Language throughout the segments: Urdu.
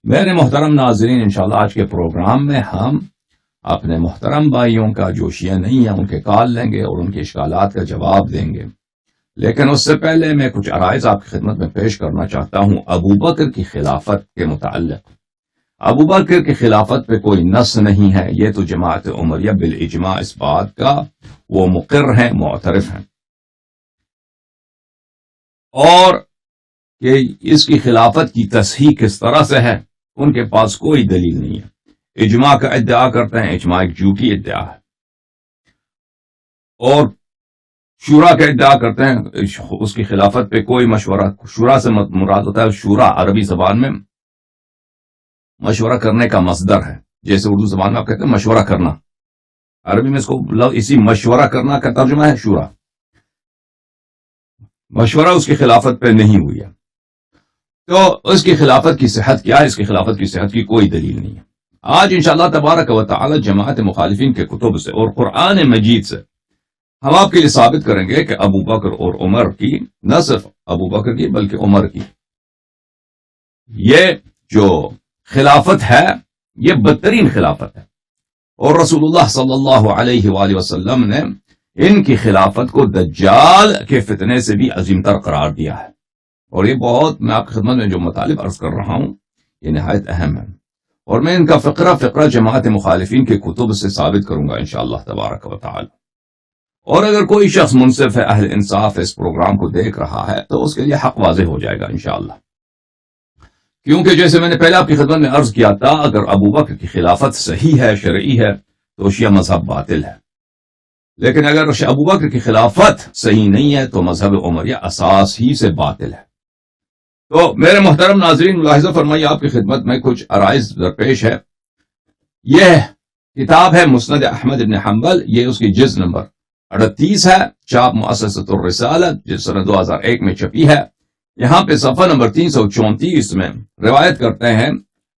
میرے محترم ناظرین، انشاءاللہ آج کے پروگرام میں ہم اپنے محترم بھائیوں کا جو شیعہ نہیں ہیں ان کے کال لیں گے اور ان کے اشکالات کا جواب دیں گے، لیکن اس سے پہلے میں کچھ عرائض آپ کی خدمت میں پیش کرنا چاہتا ہوں ابو بکر کی خلافت کے متعلق۔ ابو بکر کی خلافت پہ کوئی نص نہیں ہے، یہ تو جماعت عمریہ بالاجماع اس بات کا وہ مقر ہیں، معترف ہیں، اور کہ اس کی خلافت کی تصحیح کس طرح سے ہے ان کے پاس کوئی دلیل نہیں ہے۔ اجماع کا ادعا کرتے ہیں، اجماع ایک جھوٹی ادعا ہے، اور شورا کا ادعا کرتے ہیں اس کی خلافت پہ کوئی مشورہ۔ شورا سے مراد ہوتا ہے، شورا عربی زبان میں مشورہ کرنے کا مصدر ہے، جیسے اردو زبان میں آپ کہتے ہیں مشورہ کرنا، عربی میں اس کو اسی مشورہ کرنا کا ترجمہ ہے شورا۔ مشورہ اس کی خلافت پہ نہیں ہوئی ہے، تو اس کی خلافت کی صحت کیا ہے؟ اس کی خلافت کی صحت کی کوئی دلیل نہیں ہے۔ آج انشاءاللہ تبارک و تعالی جماعت مخالفین کے کتب سے اور قرآن مجید سے ہم آپ کے لیے ثابت کریں گے کہ ابو بکر اور عمر کی، نہ صرف ابو بکر کی بلکہ عمر کی، یہ جو خلافت ہے یہ بدترین خلافت ہے، اور رسول اللہ صلی اللہ علیہ وآلہ وسلم نے ان کی خلافت کو دجال کے فتنے سے بھی عظیم تر قرار دیا ہے، اور یہ بہت، میں آپ کی خدمت میں جو مطالب عرض کر رہا ہوں یہ نہایت اہم ہے، اور میں ان کا فقرہ جماعت مخالفین کے کتب سے ثابت کروں گا انشاءاللہ تبارک و تعالی۔ اور اگر کوئی شخص منصف ہے، اہل انصاف اس پروگرام کو دیکھ رہا ہے، تو اس کے لیے حق واضح ہو جائے گا انشاءاللہ، کیونکہ جیسے میں نے پہلے آپ کی خدمت میں عرض کیا تھا، اگر ابو بکر کی خلافت صحیح ہے، شرعی ہے، تو شیعہ مذہب باطل ہے، لیکن اگر ابو بکر کی خلافت صحیح نہیں ہے تو مذہب عمریہ اساس ہی سے باطل ہے۔ تو میرے محترم ناظرین، ملاحظہ فرمائیے، آپ کی خدمت میں کچھ عرائض درپیش ہے۔ یہ کتاب ہے مسند احمد بن حنبل، یہ اس کی جز نمبر 38 ہے، چاپ مؤسسۃ الرسالہ جس سنہ 2001 میں چھپی ہے۔ یہاں پہ صفحہ نمبر 334 میں روایت کرتے ہیں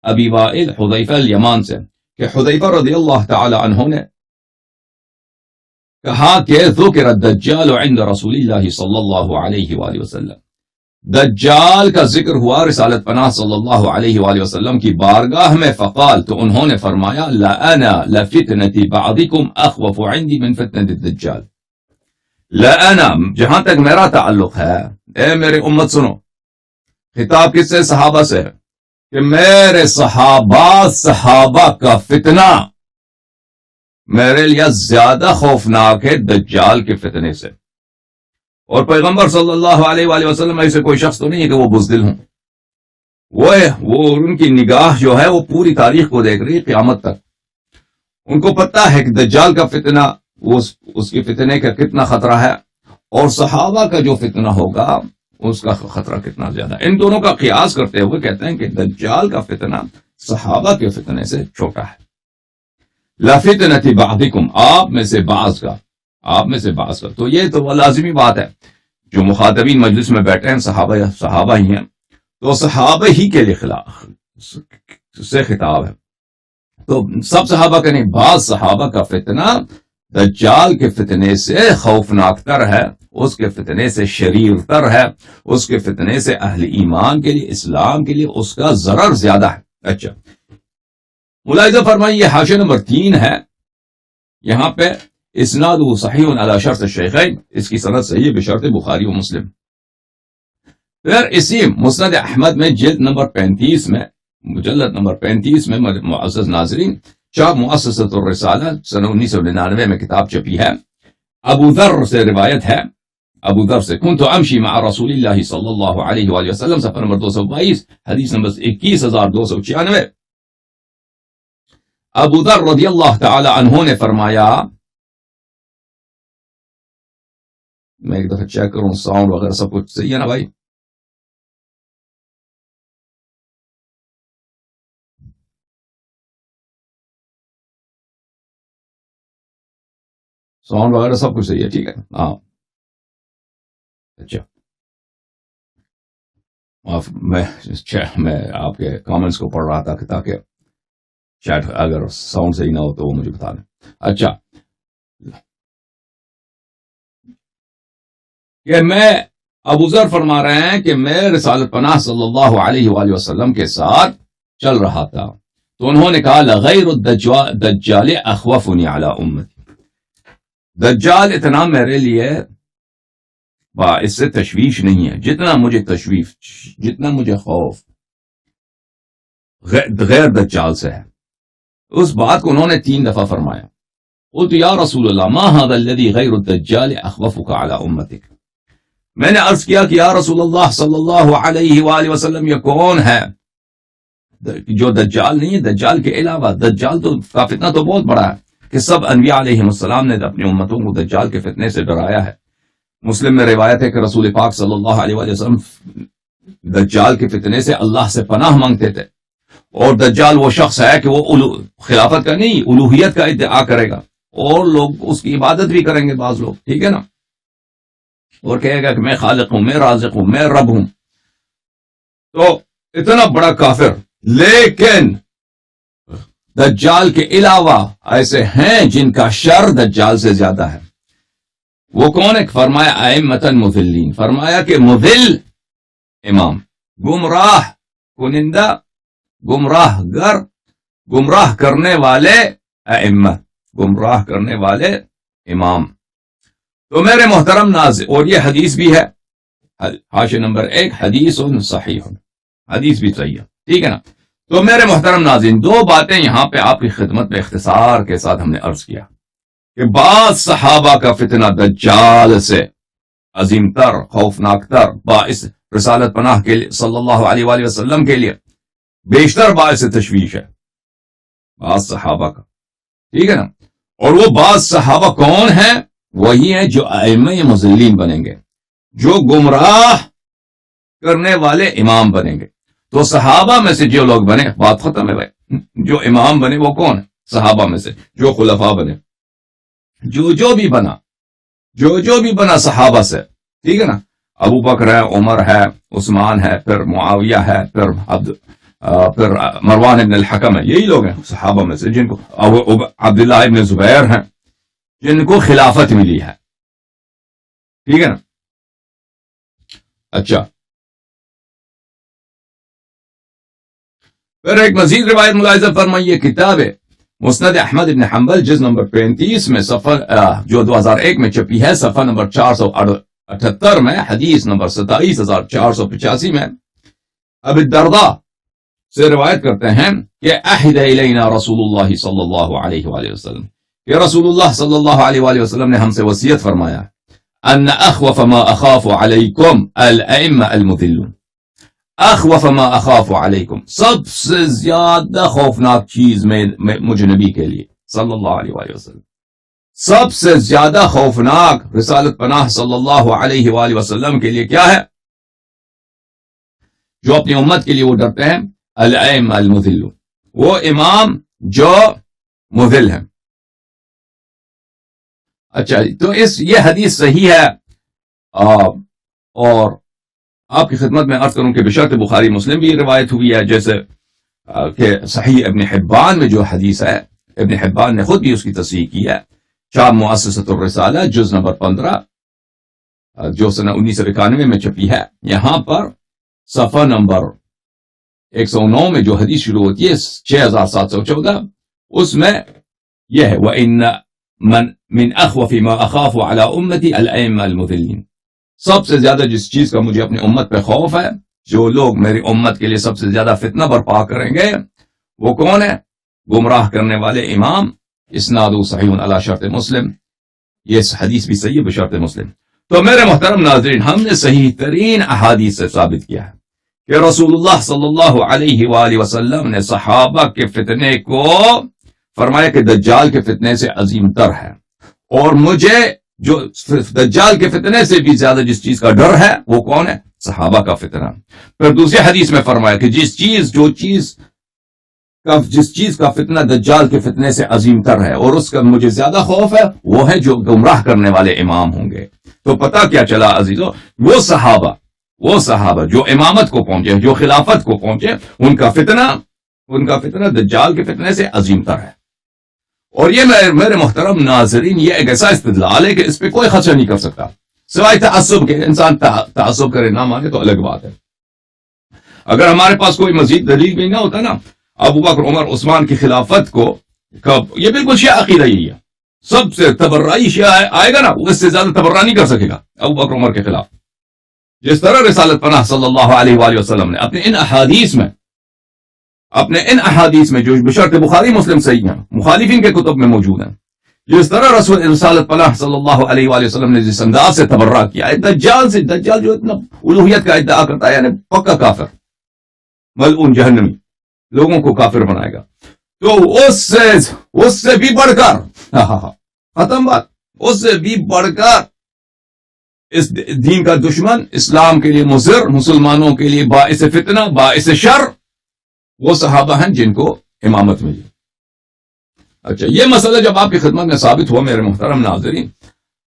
ابی وائل حذیفہ الیمان سے کہ حذیفہ رضی اللہ تعالی عنہ نے کہا کہ ذکر الدجال عند رسول اللہ صلی اللہ علیہ وآلہ وسلم، دجال کا ذکر ہوا رسالت پناہ صلی اللہ علیہ وآلہ وسلم کی بارگاہ میں، فقال، تو انہوں نے فرمایا، لأنا لفتنة بعضكم اخوف عندي من فتنة الدجال۔ لأنا، جہاں تک میرا تعلق ہے، اے میرے امت سنو، خطاب کس سے؟ صحابہ سے، کہ میرے صحابہ کا فتنہ میرے لیے زیادہ خوفناک ہے دجال کے فتنے سے، اور پیغمبر صلی اللہ علیہ وآلہ وسلم ایسے کوئی شخص تو نہیں ہے کہ وہ بزدل ہوں، وہ ان کی نگاہ جو ہے وہ پوری تاریخ کو دیکھ رہی ہے قیامت تک، ان کو پتہ ہے کہ دجال کا فتنہ، اس کے فتنے کا کتنا خطرہ ہے، اور صحابہ کا جو فتنہ ہوگا اس کا خطرہ کتنا زیادہ۔ ان دونوں کا قیاس کرتے ہوئے کہتے ہیں کہ دجال کا فتنہ صحابہ کے فتنے سے چھوٹا ہے۔ لفتنة بعضکم، آپ میں سے بعض کا، تو یہ تو لازمی بات ہے، جو مخاطبین مجلس میں بیٹھے ہیں صحابہ ہی ہیں، تو صحابہ ہی کے لیے خلاف سے خطاب ہے، تو سب صحابہ کا نہیں، بعض صحابہ کا فتنہ دجال کے فتنے سے خوفناک تر ہے، اس کے فتنے سے شریر تر ہے، اس کے فتنے سے اہل ایمان کے لیے، اسلام کے لیے اس کا ضرر زیادہ ہے۔ اچھا، ملاحظہ فرمائیے، یہ حاشیہ نمبر 3 ہے، یہاں پہ اسنادہ صحیح علی شرط الشیخین، اس کی سند صحیح ہے بشرط بخاری و مسلم۔ پھر اسی مسند احمد میں جلد نمبر 35 میں، مجلد نمبر 35 میں، معزز ناظرین، چاپ مؤسسۃ الرسالہ سنہ 1999 میں کتاب چھپی ہے، ابو ذر سے روایت ہے، ابو ذر سے، کنت امشی مع رسول اللہ صلی اللہ علیہ وآلہ وسلم، صفحہ نمبر 222، حدیث نمبر 21296۔ ابو ذر رضی اللہ تعالی عنہ نے فرمایا، میں ایک دفعہ چیک کروں ساؤنڈ وغیرہ سب کچھ صحیح ہے نا بھائی؟ ساؤنڈ وغیرہ سب کچھ صحیح ہے، ٹھیک ہے، ہاں، اچھا، میں آپ کے کامنٹس کو پڑھ رہا تھا تاکہ شاید اگر ساؤنڈ صحیح نہ ہو تو وہ مجھے بتا دیں۔ اچھا، کہ میں، ابو ذر فرما رہے ہیں کہ میں رسالت پناہ صلی اللہ علیہ وآلہ وسلم کے ساتھ چل رہا تھا تو انہوں نے کہا لغیر الدجال اخوفنی علی امتی، دجال اتنا میرے لیے اس سے تشویش نہیں ہے جتنا مجھے تشویش، جتنا مجھے خوف غیر دجال سے ہے۔ اس بات کو انہوں نے 3 دفعہ فرمایا۔ قلت یا رسول اللہ ما هذا الذي غیر الدجال اخوفك على امتك، میں نے عرض کیا کہ یا رسول اللہ صلی اللہ علیہ وآلہ وسلم یہ کون ہے جو دجال نہیں ہے، دجال کے علاوہ؟ دجال تو کا فتنہ تو بہت بڑا ہے کہ سب انبیاء علیہ السلام نے اپنی امتوں کو دجال کے فتنے سے ڈرایا ہے۔ مسلم میں روایت ہے کہ رسول پاک صلی اللہ علیہ وآلہ وسلم دجال کے فتنے سے اللہ سے پناہ مانگتے تھے، اور دجال وہ شخص ہے کہ وہ خلافت کا نہیں الوہیت کا ادعا کرے گا، اور لوگ اس کی عبادت بھی کریں گے بعض لوگ، ٹھیک ہے نا، اور کہے گا کہ میں خالق ہوں، میں رازق ہوں، میں رب ہوں۔ تو اتنا بڑا کافر، لیکن دجال کے علاوہ ایسے ہیں جن کا شر دجال سے زیادہ ہے۔ وہ کون ہے؟ فرمایا ائمۃ مضلین، فرمایا کہ مضل امام، گمراہ کنندہ، گمراہ گر، گمراہ کرنے والے ائمہ، گمراہ کرنے والے امام۔ تو میرے محترم ناظرین، اور یہ حدیث بھی ہے، حاشیہ نمبر 1، حدیث صحیح، حدیث بھی صحیح ہے، ٹھیک ہے نا۔ تو میرے محترم ناظرین، 2 باتیں یہاں پہ آپ کی خدمت میں اختصار کے ساتھ ہم نے عرض کیا کہ بعض صحابہ کا فتنہ دجال سے عظیم تر، خوفناک تر، باعث رسالت پناہ کے لیے صلی اللہ علیہ وآلہ وسلم کے لیے بیشتر باعث تشویش ہے بعض صحابہ کا، ٹھیک ہے نا۔ اور وہ بعض صحابہ کون ہیں؟ وہی ہیں جو ائمہ مضلین بنیں گے، جو گمراہ کرنے والے امام بنیں گے۔ تو صحابہ میں سے جو لوگ بنے، بات ختم ہے بھائی، جو امام بنے وہ کون ہے؟ صحابہ میں سے جو خلفاء بنے، جو بھی بنا صحابہ سے، ٹھیک ہے نا، ابو بکر ہے، عمر ہے، عثمان ہے، پھر معاویہ ہے، پھر مروان ابن الحکم ہے، یہی لوگ ہیں صحابہ میں سے جن کو، عبداللہ ابن زبیر ہیں جن کو خلافت ملی ہے، ٹھیک ہے نا۔ اچھا، پھر ایک مزید روایت ملاحظہ فرمائیے، کتاب مسند احمد ابن حنبل جز نمبر 35 میں صفحہ جو 2001 میں چھپی ہے، صفحہ نمبر 478 میں، حدیث نمبر 27485 میں ابی الدرداء سے روایت کرتے ہیں کہ احد الینا رسول اللہ صلی اللہ علیہ وآلہ وسلم، کہ رسول اللہ صلی اللہ علیہ وآلہ وسلم نے ہم سے وصیت فرمایا، ان اخوف ما اخاف علیکم الائمہ المضلون، اخوف ما اخاف علیکم، سب سے زیادہ خوفناک چیز میں مجھے نبی کے لیے صلی اللہ علیہ وآلہ وسلم، سب سے زیادہ خوفناک رسالت پناہ صلی اللہ علیہ وآلہ وسلم کے لیے کیا ہے؟ جو اپنی امت کے لیے وہ ڈرتے ہیں، الائمہ المضلون، وہ امام جو مضل ہیں۔ اچھا، تو یہ حدیث صحیح ہے، اور آپ کی خدمت میں عرض کروں کہ بشرط بخاری مسلم بھی روایت ہوئی ہے، جیسے کہ صحیح ابن حبان میں جو حدیث ہے، ابن حبان نے خود بھی اس کی تصحیح کی ہے، شام مؤسسۃ الرسالہ جز نمبر 15 جو سنہ 1991 میں چھپی ہے، یہاں پر صفحہ نمبر 109 میں جو حدیث شروع ہوتی ہے 6714، اس میں یہ ہے وَإِنَّ مِنْ أَخْوَفِ مَا أَخَافُ عَلَىٰ أُمَّتِي الْأَئِمَّةُ الْمُضِلِّينَ، سب سے زیادہ جس چیز کا مجھے اپنی امت پہ خوف ہے، جو لوگ میری امت کے لیے سب سے زیادہ فتنہ برپا کریں گے، وہ کون ہے؟ گمراہ کرنے والے امام۔ اسناد صحیح علی شرط مسلم، یہ حدیث بھی صحیح ہے بشرط مسلم۔ تو میرے محترم ناظرین، ہم نے صحیح ترین احادیث سے ثابت کیا ہے کہ رسول اللہ صلی اللہ علیہ وآلہ وسلم نے صحابہ کے فتنے کو فرمایا کہ دجال کے فتنے سے عظیم تر ہے، اور مجھے جو دجال کے فتنے سے بھی زیادہ جس چیز کا ڈر ہے وہ کون ہے؟ صحابہ کا فتنہ۔ پھر دوسری حدیث میں فرمایا کہ جس چیز کا فتنہ دجال کے فتنے سے عظیم تر ہے اور اس کا مجھے زیادہ خوف ہے، وہ ہے جو گمراہ کرنے والے امام ہوں گے۔ تو پتہ کیا چلا عزیزو، وہ صحابہ جو امامت کو پہنچے، جو خلافت کو پہنچے، ان کا فتنہ دجال کے فتنے سے عظیم تر ہے۔ اور یہ میرے محترم ناظرین، یہ ایک ایسا استدلال ہے کہ اس پہ کوئی خدشہ نہیں کر سکتا، سوائے تعصب کے۔ انسان تعصب کرے نہ مانے تو الگ بات ہے۔ اگر ہمارے پاس کوئی مزید دلیل بھی نہ ہوتا نا ابو بکر عمر عثمان کی خلافت کو یہ بالکل شیعہ عقیدہ یہی ہے. سب سے تبرائی شیعہ آئے گا نا وہ اس سے زیادہ تبرہ نہیں کر سکے گا ابو بکر عمر کے خلاف. جس طرح رسالت پناہ صلی اللہ علیہ وآلہ وسلم نے اپنے ان احادیث میں جو بشرط بخاری مسلم صحیح ہیں مخالفین کے کتب میں موجود ہیں, جس طرح رسالت پناہ صلی اللہ علیہ وآلہ وسلم نے جس انداز سے تبرہ کیا ہے دجال سے, دجال جو اتنا الوہیت کا ادعا کرتا ہے یعنی پکا کافر ملعون جہنمی, لوگوں کو کافر بنائے گا, تو اس سے بھی بڑھ کر ختم بات, اس سے بھی بڑھ کر اس دین کا دشمن, اسلام کے لیے مضر, مسلمانوں کے لیے باعث فتنہ باعث شر وہ صحابہ ہیں جن کو امامت ملی. اچھا, یہ مسئلہ جب آپ کی خدمت میں ثابت ہوا میرے محترم ناظرین,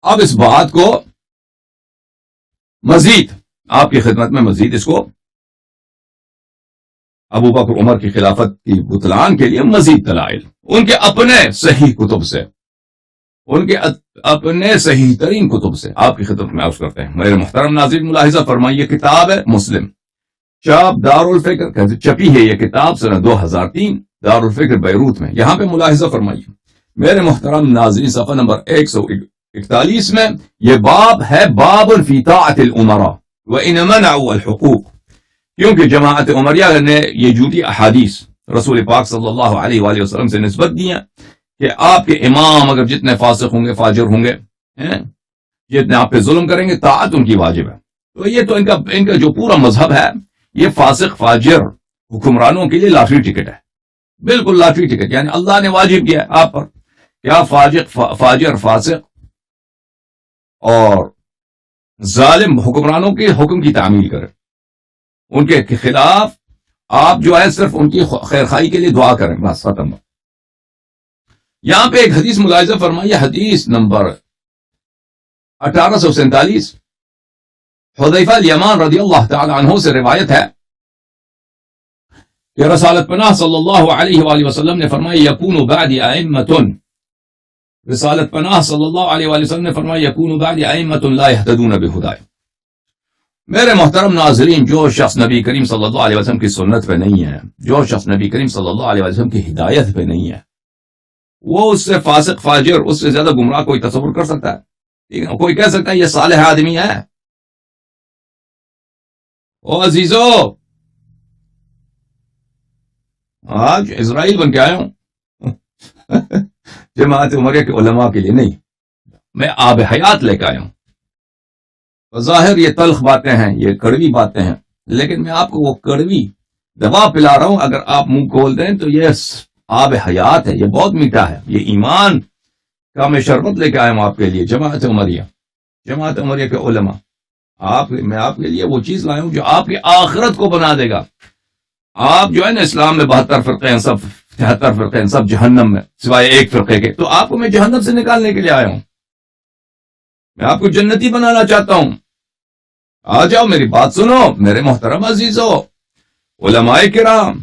اب اس بات کو مزید آپ کی خدمت میں مزید اس کو ابو بکر عمر کی خلافت کی بطلان کے لیے مزید دلائل ان کے اپنے صحیح کتب سے, ان کے اپنے صحیح ترین کتب سے آپ کی خدمت میں عرض کرتے ہیں. میرے محترم ناظرین ملاحظہ فرمائیے, کتاب ہے مسلم, چاپ دارالفکر, چھپی ہے یہ کتاب سنہ 2003 دارالفکر بیروت میں. یہاں پہ ملاحظہ فرمائیے میرے محترم ناظرین, صفحہ نمبر 141 میں یہ باب ہے, باب فی طاعت الامراء وان منعوا الحقوق, کیونکہ جماعت عمریہ نے یہ جھوٹی احادیث رسول پاک صلی اللہ علیہ وآلہ وسلم سے نسبت دی ہیں کہ آپ کے امام اگر جتنے فاسق ہوں گے فاجر ہوں گے, جتنے آپ پہ ظلم کریں گے طاعت ان کی واجب ہے. تو یہ تو ان کا جو پورا مذہب ہے یہ فاسق فاجر حکمرانوں کے لیے لاٹری ٹکٹ ہے, بالکل لاٹری ٹکٹ, یعنی اللہ نے واجب کیا ہے آپ پر کیا فاجر فاسق اور ظالم حکمرانوں کے حکم کی تعمیل کرے, ان کے خلاف آپ جو ہے صرف ان کی خیرخواہی کے لیے دعا کریں, بس ختم. یہاں پہ ایک حدیث ملاحظہ فرمائیے, حدیث نمبر 1847 حذیفہ الیمان رضی اللہ تعالی عنہ سے روایت ہے کہ رسالت پناہ صلی اللہ علیہ وآلہ وسلم نے فرمایا یکون بعد ائمۃ, رسالت پناہ صلی اللہ علیہ وآلہ وسلم نے فرمایا یکون بعد ائمۃ لا یہتدون بہدائی. میرے محترم ناظرین, جو شخص نبی کریم صلی اللہ علیہ وسلم کی سنت پہ نہیں ہے, جو شخص نبی کریم صلی اللہ علیہ وسلم کی ہدایت پہ نہیں ہے, وہ اس سے فاسق فاجر, اس سے زیادہ گمراہ کوئی تصور کر سکتا ہے؟ ٹھیک ہے, کوئی کہہ سکتا ہے یہ صالح آدمی ہے؟ او عزیزو, آج اسرائیل بن کے آیا ہوں جماعت عمریہ کے علماء کے لیے نہیں, میں آب حیات لے کے آیا ہوں. ظاہر یہ تلخ باتیں ہیں, یہ کڑوی باتیں ہیں, لیکن میں آپ کو وہ کڑوی دوا پلا رہا ہوں. اگر آپ منہ کھول دیں تو یہ آب حیات ہے, یہ بہت میٹھا ہے, یہ ایمان کا میں شربت لے کے آیا ہوں آپ کے لیے. جماعت عمریہ کے علماء, میں آپ کے لیے وہ چیز لایا ہوں جو آپ کی آخرت کو بنا دے گا. آپ جو ہے نا اسلام میں 72 فرقے ہیں, سب 73 فرقے ہیں, سب جہنم میں سوائے ایک فرقے کے, تو آپ کو میں جہنم سے نکالنے کے لیے آیا ہوں. میں آپ کو جنتی بنانا چاہتا ہوں. آ جاؤ, میری بات سنو میرے محترم عزیزو, علماء کرام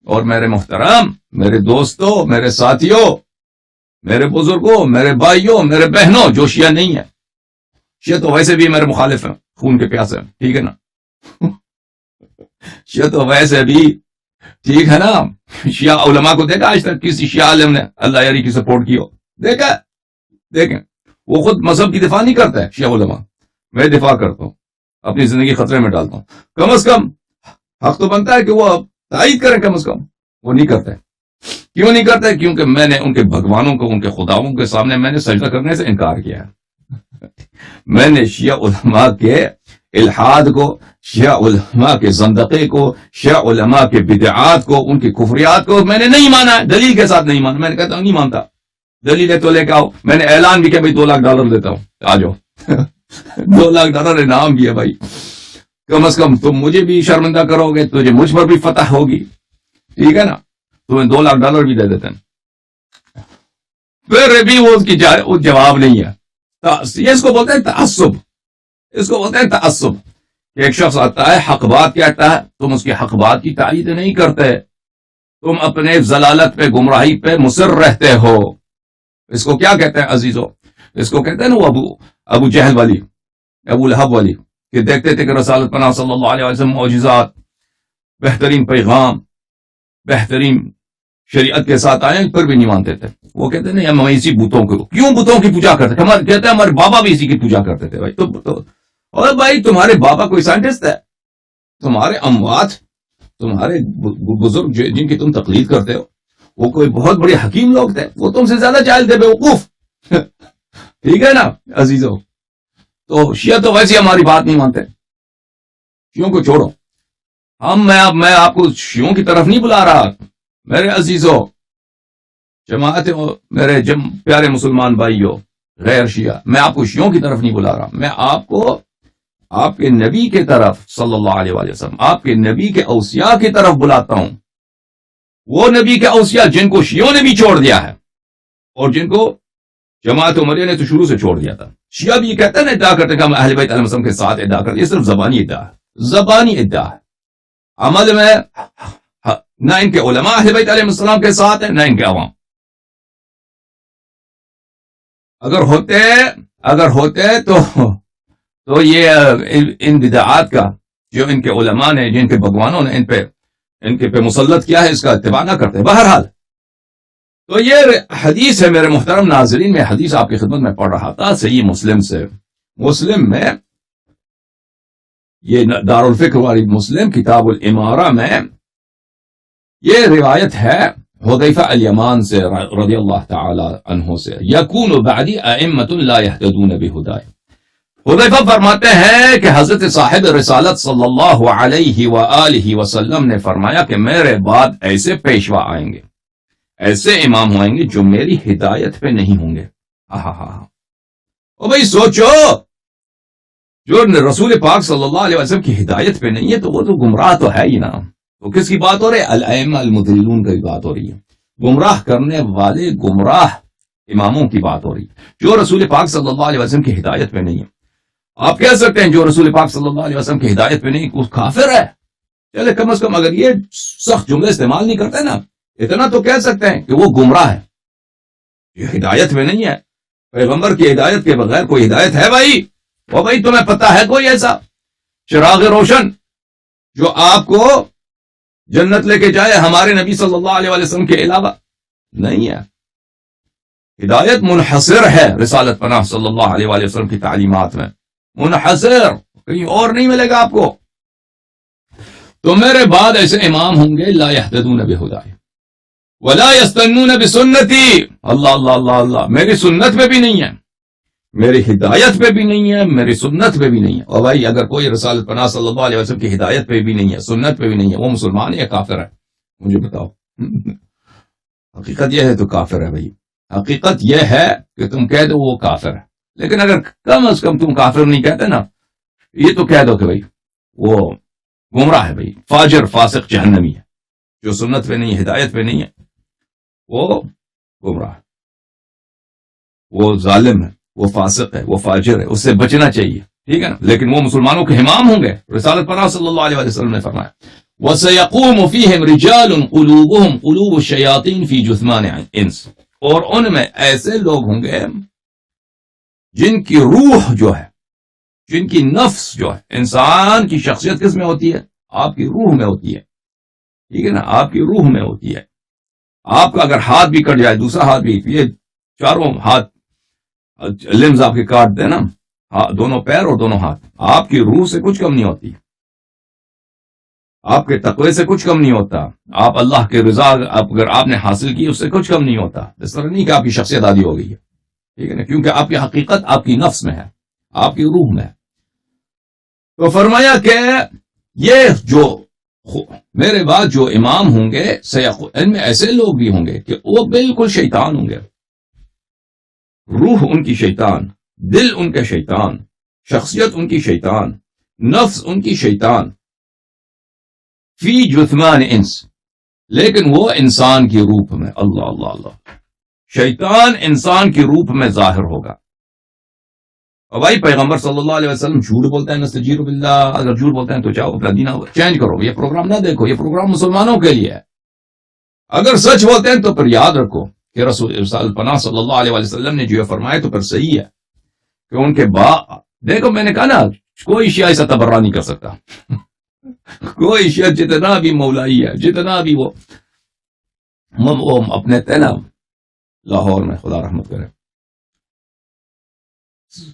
اور میرے محترم, میرے دوستوں, میرے ساتھیوں, میرے بزرگوں, میرے بھائیوں, میرے بہنوں جو شیعہ نہیں ہے. شیعہ تو ویسے بھی میرے مخالف ہیں, خون کے پیاسے ہیں, ٹھیک ہے نا شیعہ تو ویسے بھی ٹھیک ہے نا. شیعہ علماء کو دیکھا آج تک کسی شیعہ عالم نے اللہ یاری کی سپورٹ کی ہو؟ دیکھا؟ دیکھیں, وہ خود مذہب کی دفاع نہیں کرتا ہے شیعہ علماء, میں دفاع کرتا ہوں, اپنی زندگی خطرے میں ڈالتا ہوں. کم از کم حق تو بنتا ہے کہ وہ تائید کریں, کم از کم وہ نہیں کرتے. کیوں نہیں کرتے؟ کیونکہ میں نے ان کے بھگوانوں کو, ان کے خداؤں کے سامنے میں نے سجدہ کرنے سے انکار کیا ہے. میں نے شیعہ علماء کے الحاد کو, شیعہ علماء کے زندقے کو, شیعہ علماء کے بدعات کو, ان کی کفریات کو میں نے نہیں مانا ہے, دلیل کے ساتھ نہیں مانا. میں نے کہتا ہوں نہیں مانتا, دلیل تو لے کے آؤ. میں نے اعلان بھی کیا بھائی $2 لاکھ دیتا ہوں, آ جاؤ $2 لاکھ انعام کیا بھائی. کم از کم تم مجھے بھی شرمندہ کرو گے, تجھے مجھ پر بھی فتح ہوگی, ٹھیک ہے نا. تمہیں $2 لاکھ بھی دے دیتے ہیں. پھر بھی وہ جواب نہیں ہے. یہ اس کو بولتے ہیں تعصب, اس کو بولتے ہیں تعصب. کہ ایک شخص آتا ہے حق بات کہتا ہے, تم اس کی حق بات کی تائید نہیں کرتے, تم اپنے ضلالت پہ گمراہی پہ مصر رہتے ہو. اس کو کیا کہتے ہیں عزیزو؟ اس کو کہتے ہیں نا وہ ابو جہل والی, ابو لہب والی, کہ دیکھتے تھے کہ رسالت پناہ صلی اللہ علیہ وسلم معجزات, بہترین پیغام, بہترین شریعت کے ساتھ آئے پھر بھی نہیں مانتے تھے. وہ کہتے ہیں ہم اسی بتوں کو کیوں بتوں کی پوجا کرتے تھے. کہتے ہیں ہمارے بابا بھی اسی کی پوجا کرتے تھے. بھائی تو اور بھائی تمہارے بابا کوئی سائنٹسٹ ہے؟ تمہارے اموات تمہارے بزرگ جن کی تم تقلید کرتے ہو وہ کوئی بہت بڑے حکیم لوگ تھے. وہ تم سے زیادہ جاہل تھے بیوقوف. ٹھیک ہے نا عزیزو. تو شیعہ تو ویسے ہماری بات نہیں مانتے. شیعوں کو چھوڑو. میں آپ کو شیعوں کی طرف نہیں بلا رہا میرے عزیزو جماعت میرے پیارے مسلمان بھائیو غیر شیعہ. میں آپ کو شیعوں کی طرف نہیں بلا رہا. میں آپ کو آپ کے نبی کی طرف صلی اللہ علیہ وآلہ وسلم آپ کے نبی کے اوصیاء کی طرف بلاتا ہوں. وہ نبی کے اوصیاء جن کو شیعوں نے بھی چھوڑ دیا ہے اور جن کو جماعت عمریہ نے تو شروع سے چھوڑ دیا تھا. شیعہ بھی یہ کہتے ہیں نا ادعا کرتے ہیں کہ ہم اہل بیت علیہ السلام کے ساتھ ادعا کرتے ہیں. یہ صرف زبانی ادعا ہے. زبانی ادعا ہے. عمل میں نہ ان کے علماء اہل بیت علیہ السلام کے ساتھ ہیں نہ ان کے عوام. اگر ہوتے تو یہ ان بدعات کا جو ان کے علماء نے جن کے بھگوانوں نے ان کے پہ مسلط کیا ہے اس کا اتباع نہ کرتے. بہرحال تو یہ حدیث ہے میرے محترم ناظرین. میں حدیث آپ کی خدمت میں پڑھ رہا تھا صحیح مسلم سے. مسلم میں یہ دارالفکر والی مسلم کتاب الامارہ میں یہ روایت ہے حذیفہ الیمان سے رضی اللہ تعالی عنہ سے. یکون بعدی ائمۃ لا یہتدون بہدای. حذیفہ فرماتے ہیں کہ حضرت صاحب رسالت صلی اللہ علیہ وآلہ وسلم نے فرمایا کہ میرے بعد ایسے پیشوا آئیں گے ایسے امام ہوئیں گے جو میری ہدایت پہ نہیں ہوں گے. او بھائی سوچو جو رسول پاک صلی اللہ علیہ وسلم کی ہدایت پہ نہیں ہے تو وہ تو گمراہ تو ہے ہی نا. تو کس کی بات ہو رہی ہے؟ الائمہ المضلون کی بات ہو رہی ہے. گمراہ کرنے والے گمراہ اماموں کی بات ہو رہی ہے جو رسول پاک صلی اللہ علیہ وسلم کی ہدایت پہ نہیں ہے. آپ کہہ سکتے ہیں جو رسول پاک صلی اللہ علیہ وسلم کی ہدایت پہ نہیں وہ کافر ہے. چلے کم از کم اگر یہ سخت جملے استعمال نہیں کرتے نا اتنا تو کہہ سکتے ہیں کہ وہ گمراہ ہے. یہ ہدایت میں نہیں ہے. پیغمبر کی ہدایت کے بغیر کوئی ہدایت ہے بھائی؟ وہ بھائی تمہیں پتہ ہے کوئی ایسا چراغ روشن جو آپ کو جنت لے کے جائے ہمارے نبی صلی اللہ علیہ وسلم کے علاوہ؟ نہیں ہے. ہدایت منحصر ہے رسالت پناہ صلی اللہ علیہ وسلم کی تعلیمات میں. منحصر کہیں اور نہیں ملے گا آپ کو. تو میرے بعد ایسے امام ہوں گے لا یہتدون بہدای ولا یستنون بسنتی. اللہ اللہ اللہ اللہ. میری سنت پہ بھی نہیں ہے میری ہدایت پہ بھی نہیں ہے میری سنت پہ بھی نہیں ہے. اور بھائی اگر کوئی رسالت پناہ صلی اللہ علیہ وسلم کی ہدایت پہ بھی نہیں ہے سنت پہ بھی نہیں ہے وہ مسلمان ہے یا کافر ہے؟ مجھے بتاؤ. حقیقت یہ ہے تو کافر ہے بھائی. حقیقت یہ ہے کہ تم کہہ دو وہ کافر ہے. لیکن اگر کم از کم تم کافر نہیں کہتے نا یہ تو کہہ دو کہ بھائی وہ گمراہ ہے بھائی فاجر فاسق جہنمی ہے. جو سنت پہ نہیں ہدایت پہ نہیں ہے وہ گمراہ ہے وہ ظالم ہے وہ فاسق ہے وہ فاجر ہے. اس سے بچنا چاہیے. ٹھیک ہے نا. لیکن وہ مسلمانوں کے امام ہوں گے. رسالت پناہ صلی اللہ علیہ وسلم نے فرمایا وَسَيَقُومُ فِيهِمْ رِجَالٌ قُلُوبُهُمْ قُلُوبُ الشَّيَاطِينِ فِي جُثْمَانِ الْإِنسِ. اور ان میں ایسے لوگ ہوں گے جن کی روح جو ہے جن کی نفس جو ہے انسان کی شخصیت کس میں ہوتی ہے؟ آپ کی روح میں ہوتی ہے. ٹھیک ہے نا. آپ کی روح میں ہوتی ہے. آپ کا اگر ہاتھ بھی کٹ جائے دوسرا ہاتھ بھی یہ چاروں ہاتھ لمز آپ کے کاٹ دیں نا دونوں پیر اور دونوں ہاتھ آپ کی روح سے کچھ کم نہیں ہوتی. آپ کے تقوی سے کچھ کم نہیں ہوتا. آپ اللہ کے رضا اگر آپ نے حاصل کی اس سے کچھ کم نہیں ہوتا. اس طرح نہیں کہ آپ کی شخصیت آدھی ہو گئی ہے. ٹھیک ہے نا. کیونکہ آپ کی حقیقت آپ کی نفس میں ہے آپ کی روح میں ہے. تو فرمایا کہ یہ جو میرے بعد جو امام ہوں گے ان میں ایسے لوگ بھی ہوں گے کہ وہ بالکل شیطان ہوں گے. روح ان کی شیطان دل ان کے شیطان شخصیت ان کی شیطان نفس ان کی شیطان فی جثمان انس لیکن وہ انسان کی روپ میں. اللہ اللہ اللہ. شیطان انسان کی روپ میں ظاہر ہوگا. اور بھائی پیغمبر صلی اللہ علیہ وسلم جھوٹ بولتے ہیں نستجیر باللہ. اگر جھوٹ بولتے ہیں تو جاؤ اپنا دین چینج کرو. یہ پروگرام نہ دیکھو. یہ پروگرام مسلمانوں کے لیے ہے. اگر سچ بولتے ہیں تو پھر یاد رکھو کہ رسول پناہ صلی اللہ علیہ وسلم نے جو یہ فرمایا تو پھر صحیح ہے کہ ان کے دیکھو میں نے کہا نا کوئی شیعہ ایسا تبرہ نہیں کر سکتا. کوئی شیعہ جتنا بھی مولائی ہے جتنا بھی وہ وہ اپنے تھے نا لاہور میں، خدا رحمت کرے،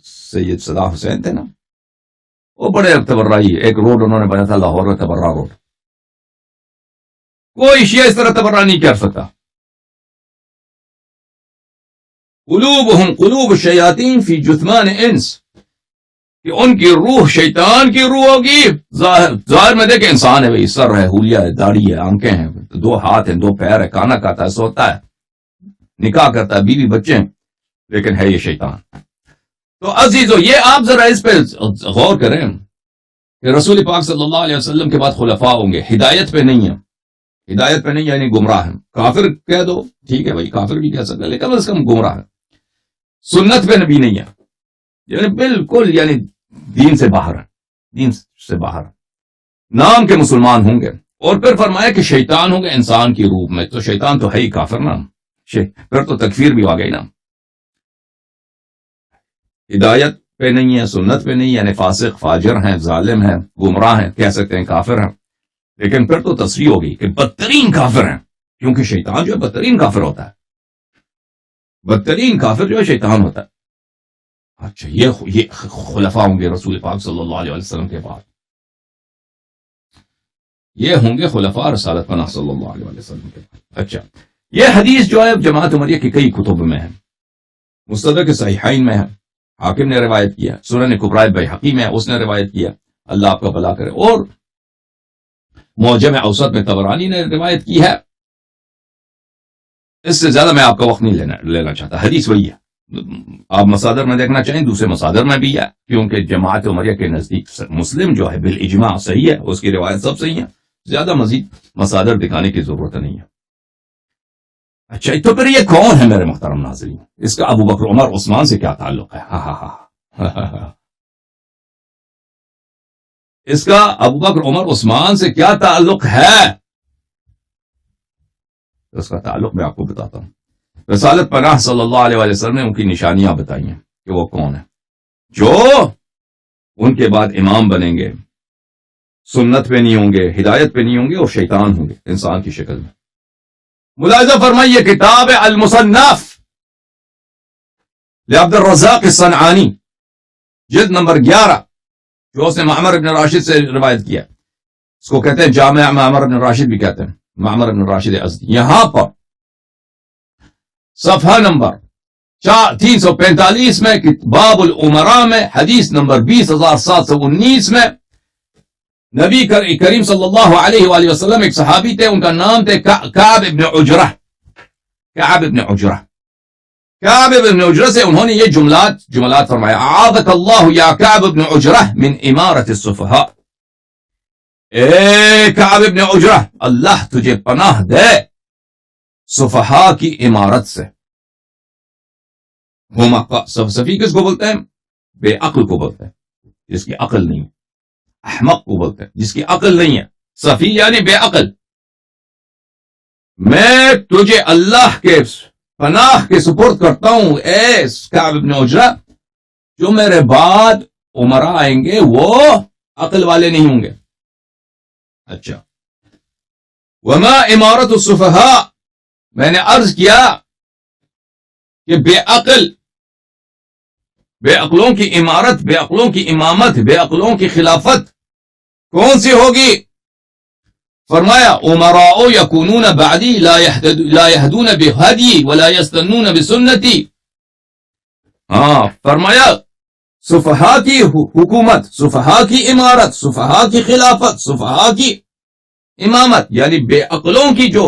سید صدا حسین تھے نا، وہ بڑے تبرعی، ایک روڈ انہوں نے بنایا تھا لاہور میں، تبرع روڈ. کوئی شیعہ اس طرح تبرع نہیں کر سکتا. قلوبہم قلوب الشیاطین فی جثمان انس، کہ ان کی روح شیطان کی روح ہوگی. ظاہر میں دیکھیں انسان ہے، سر ہے، حلیہ ہے، داڑھی ہے، آنکھیں ہیں، 2 ہاتھ ہیں، 2 پیر ہے، کھانا کھاتا ہے، سوتا ہے، نکاح کرتا ہے، بیوی بچے ہیں، لیکن ہے یہ شیطان. تو عزیزو، یہ آپ ذرا اس پہ غور کریں کہ رسول پاک صلی اللہ علیہ وسلم کے بعد خلفاء ہوں گے، ہدایت پہ نہیں ہیں. ہدایت پہ نہیں یعنی گمراہ ہیں. کافر کہہ دو، ٹھیک ہے بھائی، کافر بھی کہہ سکتے ہیں، لیکن اس کا گمراہ ہے. سنت پہ نبی نہیں ہے، یعنی بالکل، یعنی دین سے باہر ہے، دین سے باہر. نام کے مسلمان ہوں گے. اور پھر فرمایا کہ شیطان ہوں گے انسان کی روح میں. تو شیطان تو ہے ہی کافر نا، پھر تو تکفیر بھی آ گئی نا. ہدایت پہ نہیں ہے، سنت پہ نہیں ہے، یعنی فاسق، فاجر ہیں، ظالم ہیں، گمراہ ہیں، کہہ سکتے ہیں کافر ہیں. لیکن پھر تو تصریح ہوگی کہ بدترین کافر ہیں، کیونکہ شیطان جو ہے بدترین کافر ہوتا ہے. بدترین کافر جو ہے شیطان ہوتا ہے. اچھا، یہ خلفاء ہوں گے رسول پاک صلی اللہ علیہ وسلم کے بعد. یہ ہوں گے خلفاء رسالت پناہ صلی اللہ علیہ وسلم کے بعد. اچھا، یہ حدیث جو ہے جماعت عمریہ کی کئی کتب میں ہے. مستدرک صحیحین میں ہے، حاکم نے روایت کیا. سنن کبریٰ بیہقی میں اس نے روایت کیا، اللہ آپ کا بھلا کرے. اور معجم اوسط میں طبرانی نے روایت کی ہے. اس سے زیادہ میں آپ کا وقت نہیں لینا چاہتا. حدیث وہی ہے. آپ مصادر میں دیکھنا چاہیں، دوسرے مصادر میں بھی ہے، کیونکہ جماعت عمریہ کے نزدیک مسلم جو ہے بالاجماع صحیح ہے، اس کی روایت سب صحیح ہے. زیادہ مزید مصادر دکھانے کی ضرورت نہیں ہے. اچھا، تو پھر یہ کون ہے میرے محترم ناظرین؟ اس کا ابو بکر عمر عثمان سے کیا تعلق ہے؟ اس کا ابو بکر عمر عثمان سے کیا تعلق ہے؟ اس کا تعلق میں آپ کو بتاتا ہوں. رسالت پناہ صلی اللہ علیہ وسلم نے ان کی نشانیاں بتائی ہیں کہ وہ کون ہیں جو ان کے بعد امام بنیں گے، سنت پہ نہیں ہوں گے، ہدایت پہ نہیں ہوں گے، اور شیطان ہوں گے انسان کی شکل میں. ملاحظہ فرمائیے، کتاب المصنف لعبد الرزاق الصنعانی، جلد نمبر 11، جو اس نے معمر ابن راشد سے روایت کیا. اس کو کہتے ہیں جامع معمر ابن راشد بھی کہتے ہیں، معمر ابن راشد ازدی. یہاں پر صفحہ نمبر 345 میں باب الامراء میں حدیث نمبر 20719 میں نبی کریم صلی اللہ علیہ وآلہ وسلم، ایک صحابی تھے، ان کا نام تھے کعب ابن عجرہ. کعب ابن عجرہ، کعب ابن عجرہ سے انہوں نے یہ جملات فرمایا: اعاذک اللہ یا کعب ابن عجرہ من امارت السفہاء. اے کعب ابن عجرہ، اللہ تجھے پناہ دے سفہاء کی امارت سے. سفی کس کو بولتے ہیں؟ بے عقل کو بولتے ہیں، جس کی عقل نہیں. احمق کو بولتے ہیں جس کی عقل نہیں ہے. سفی یعنی بے عقل. میں تجھے اللہ کے پناہ کے سپرد کرتا ہوں اے کعب ابن عجرہ، جو میرے بعد عمراء آئیں گے وہ عقل والے نہیں ہوں گے. اچھا، وما امارت السفہاء، میں نے عرض کیا کہ بے عقلوں کی امارت، بے عقلوں کی امامت، بے عقلوں کی خلافت کون سی ہوگی؟ فرمایا: امراء یکونون بعدی لا یہدون بہدی ولا یستنون بسنتی. ہاں، فرمایا سفہاء کی حکومت، سفہاء کی امارت، سفہاء کی خلافت، سفہاء کی امامت، یعنی بے عقلوں کی جو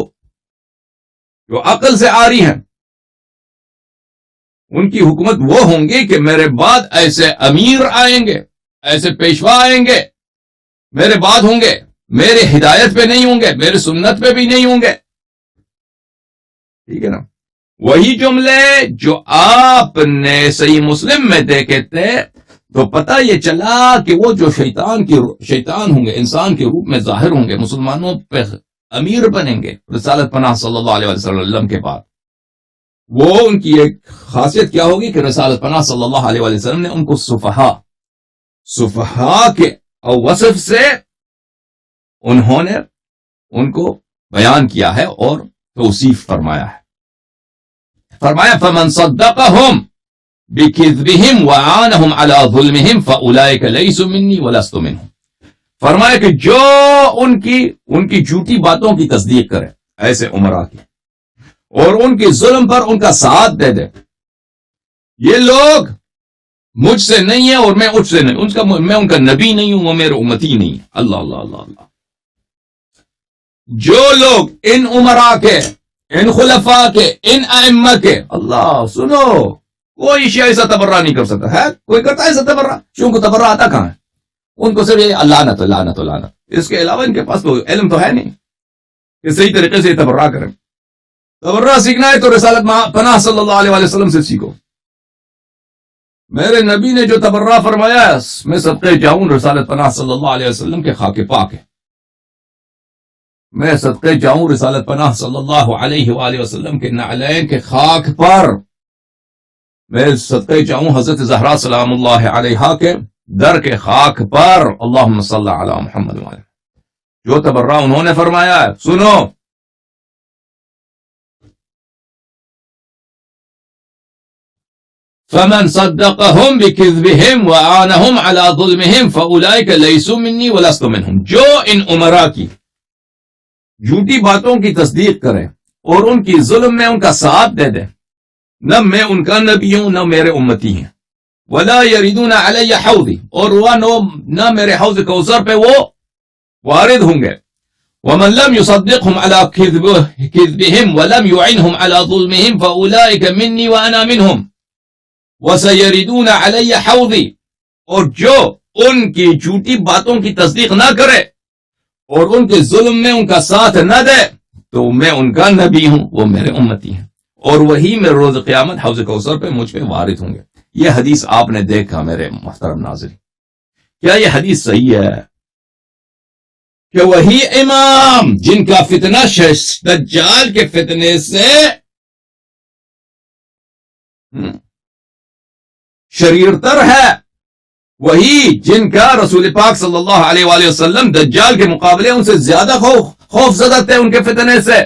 عقل سے آ رہی ہیں، ان کی حکومت وہ ہوں گی کہ میرے بعد ایسے امیر آئیں گے، ایسے پیشوا آئیں گے، میرے بعد ہوں گے، میرے ہدایت پہ نہیں ہوں گے، میرے سنت پہ بھی نہیں ہوں گے. ٹھیک ہے نا؟ وہی جملے جو آپ نے صحیح مسلم میں دیکھے تھے، تو پتہ یہ چلا کہ وہ جو شیطان ہوں گے، انسان کے روپ میں ظاہر ہوں گے، مسلمانوں پہ امیر بنیں گے رسالت پناہ صلی اللہ علیہ وسلم کے بعد. وہ ان کی ایک خاصیت کیا ہوگی کہ رسالت پناہ صلی اللہ علیہ وسلم نے ان کو صفحاء کے وصف سے انہوں نے ان کو بیان کیا ہے اور توصیف فرمایا ہے. فرمایا فمن صدقهم بكذبهم وعانهم على ظلمهم فاولئك ليسوا مني ولست منهم. فرمایا کہ جو ان کی جھوٹی باتوں کی تصدیق کرے ایسے عمرا کی اور ان کے ظلم پر ان کا ساتھ دے دے، یہ لوگ مجھ سے نہیں ہے اور میں ان سے نہیں، میں ان کا نبی نہیں ہوں، وہ میرے امتی نہیں ہے. اللہ اللہ اللہ اللہ. جو لوگ ان عمرا کے، ان خلفاء کے، ان ائمہ کے، اللہ سنو، کوئی شیء ایسا تبرہ نہیں کر سکتا ہے. کوئی کرتا ہے ایسا تبرہ؟ کیوں کو تبرہ آتا کہاں ہے؟ ان کو صرف یہ لعنت لعنت لعنت، اس کے علاوہ ان کے پاس تو علم تو ہے نہیں کہ صحیح طریقے سے تبرہ کریں. تبرہ سیکھنا ہے تو رسالت پناہ صلی اللہ علیہ وسلم سے سیکھو. میرے نبی نے جو تبرہ فرمایا ہے میں صدقے جاؤں رسالت پناہ صلی اللہ علیہ وسلم کے خاک پاک ہے. میں صدقے جاؤں رسالت پناہ صلی اللہ علیہ وآلہ وسلم کے نعلین کے خاک پر. میں صدقے جاؤں حضرت زہرا سلام اللہ علیہا کے در کے خاک پر. اللہم صلی علی محمد وآلہ. جو تبرہ انہوں نے فرمایا ہے سنو. فمن صدقهم بكذبهم وعانهم على ظلمهم فاولئك ليسوا مني ولست منهم. جو ان عمرا کی جھوٹی باتوں کی تصدیق کرے اور ان کی ظلم میں ان کا ساتھ دے دے، نہ میں ان کا نبی ہوں نہ میرے امتی ہیں. ولا يردون علی حوضی، اور وہ نہ میرے حوض کوثر پہ وہ وارد ہوں گے. ومن لم يصدقهم على كذبهم ولم يعنهم على ظلمهم فاولئك مني وانا منهم وسيردون علی حوضی. اور جو ان کی جھوٹی باتوں کی تصدیق نہ کرے اور ان کے ظلم میں ان کا ساتھ نہ دے تو میں ان کا نبی ہوں، وہ میرے امتی ہیں، اور وہی میں روز قیامت حوض کوثر پہ مجھ پہ وارد ہوں گے. یہ حدیث آپ نے دیکھا میرے محترم ناظرین، کیا یہ حدیث صحیح ہے کہ وہی امام جن کا فتنہ دجال کے فتنے سے شریرتر ہے، وہی جن کا رسول پاک صلی اللہ علیہ وآلہ وسلم دجال کے مقابلے ان سے زیادہ خوف زدہ تھے ان کے فتنے سے،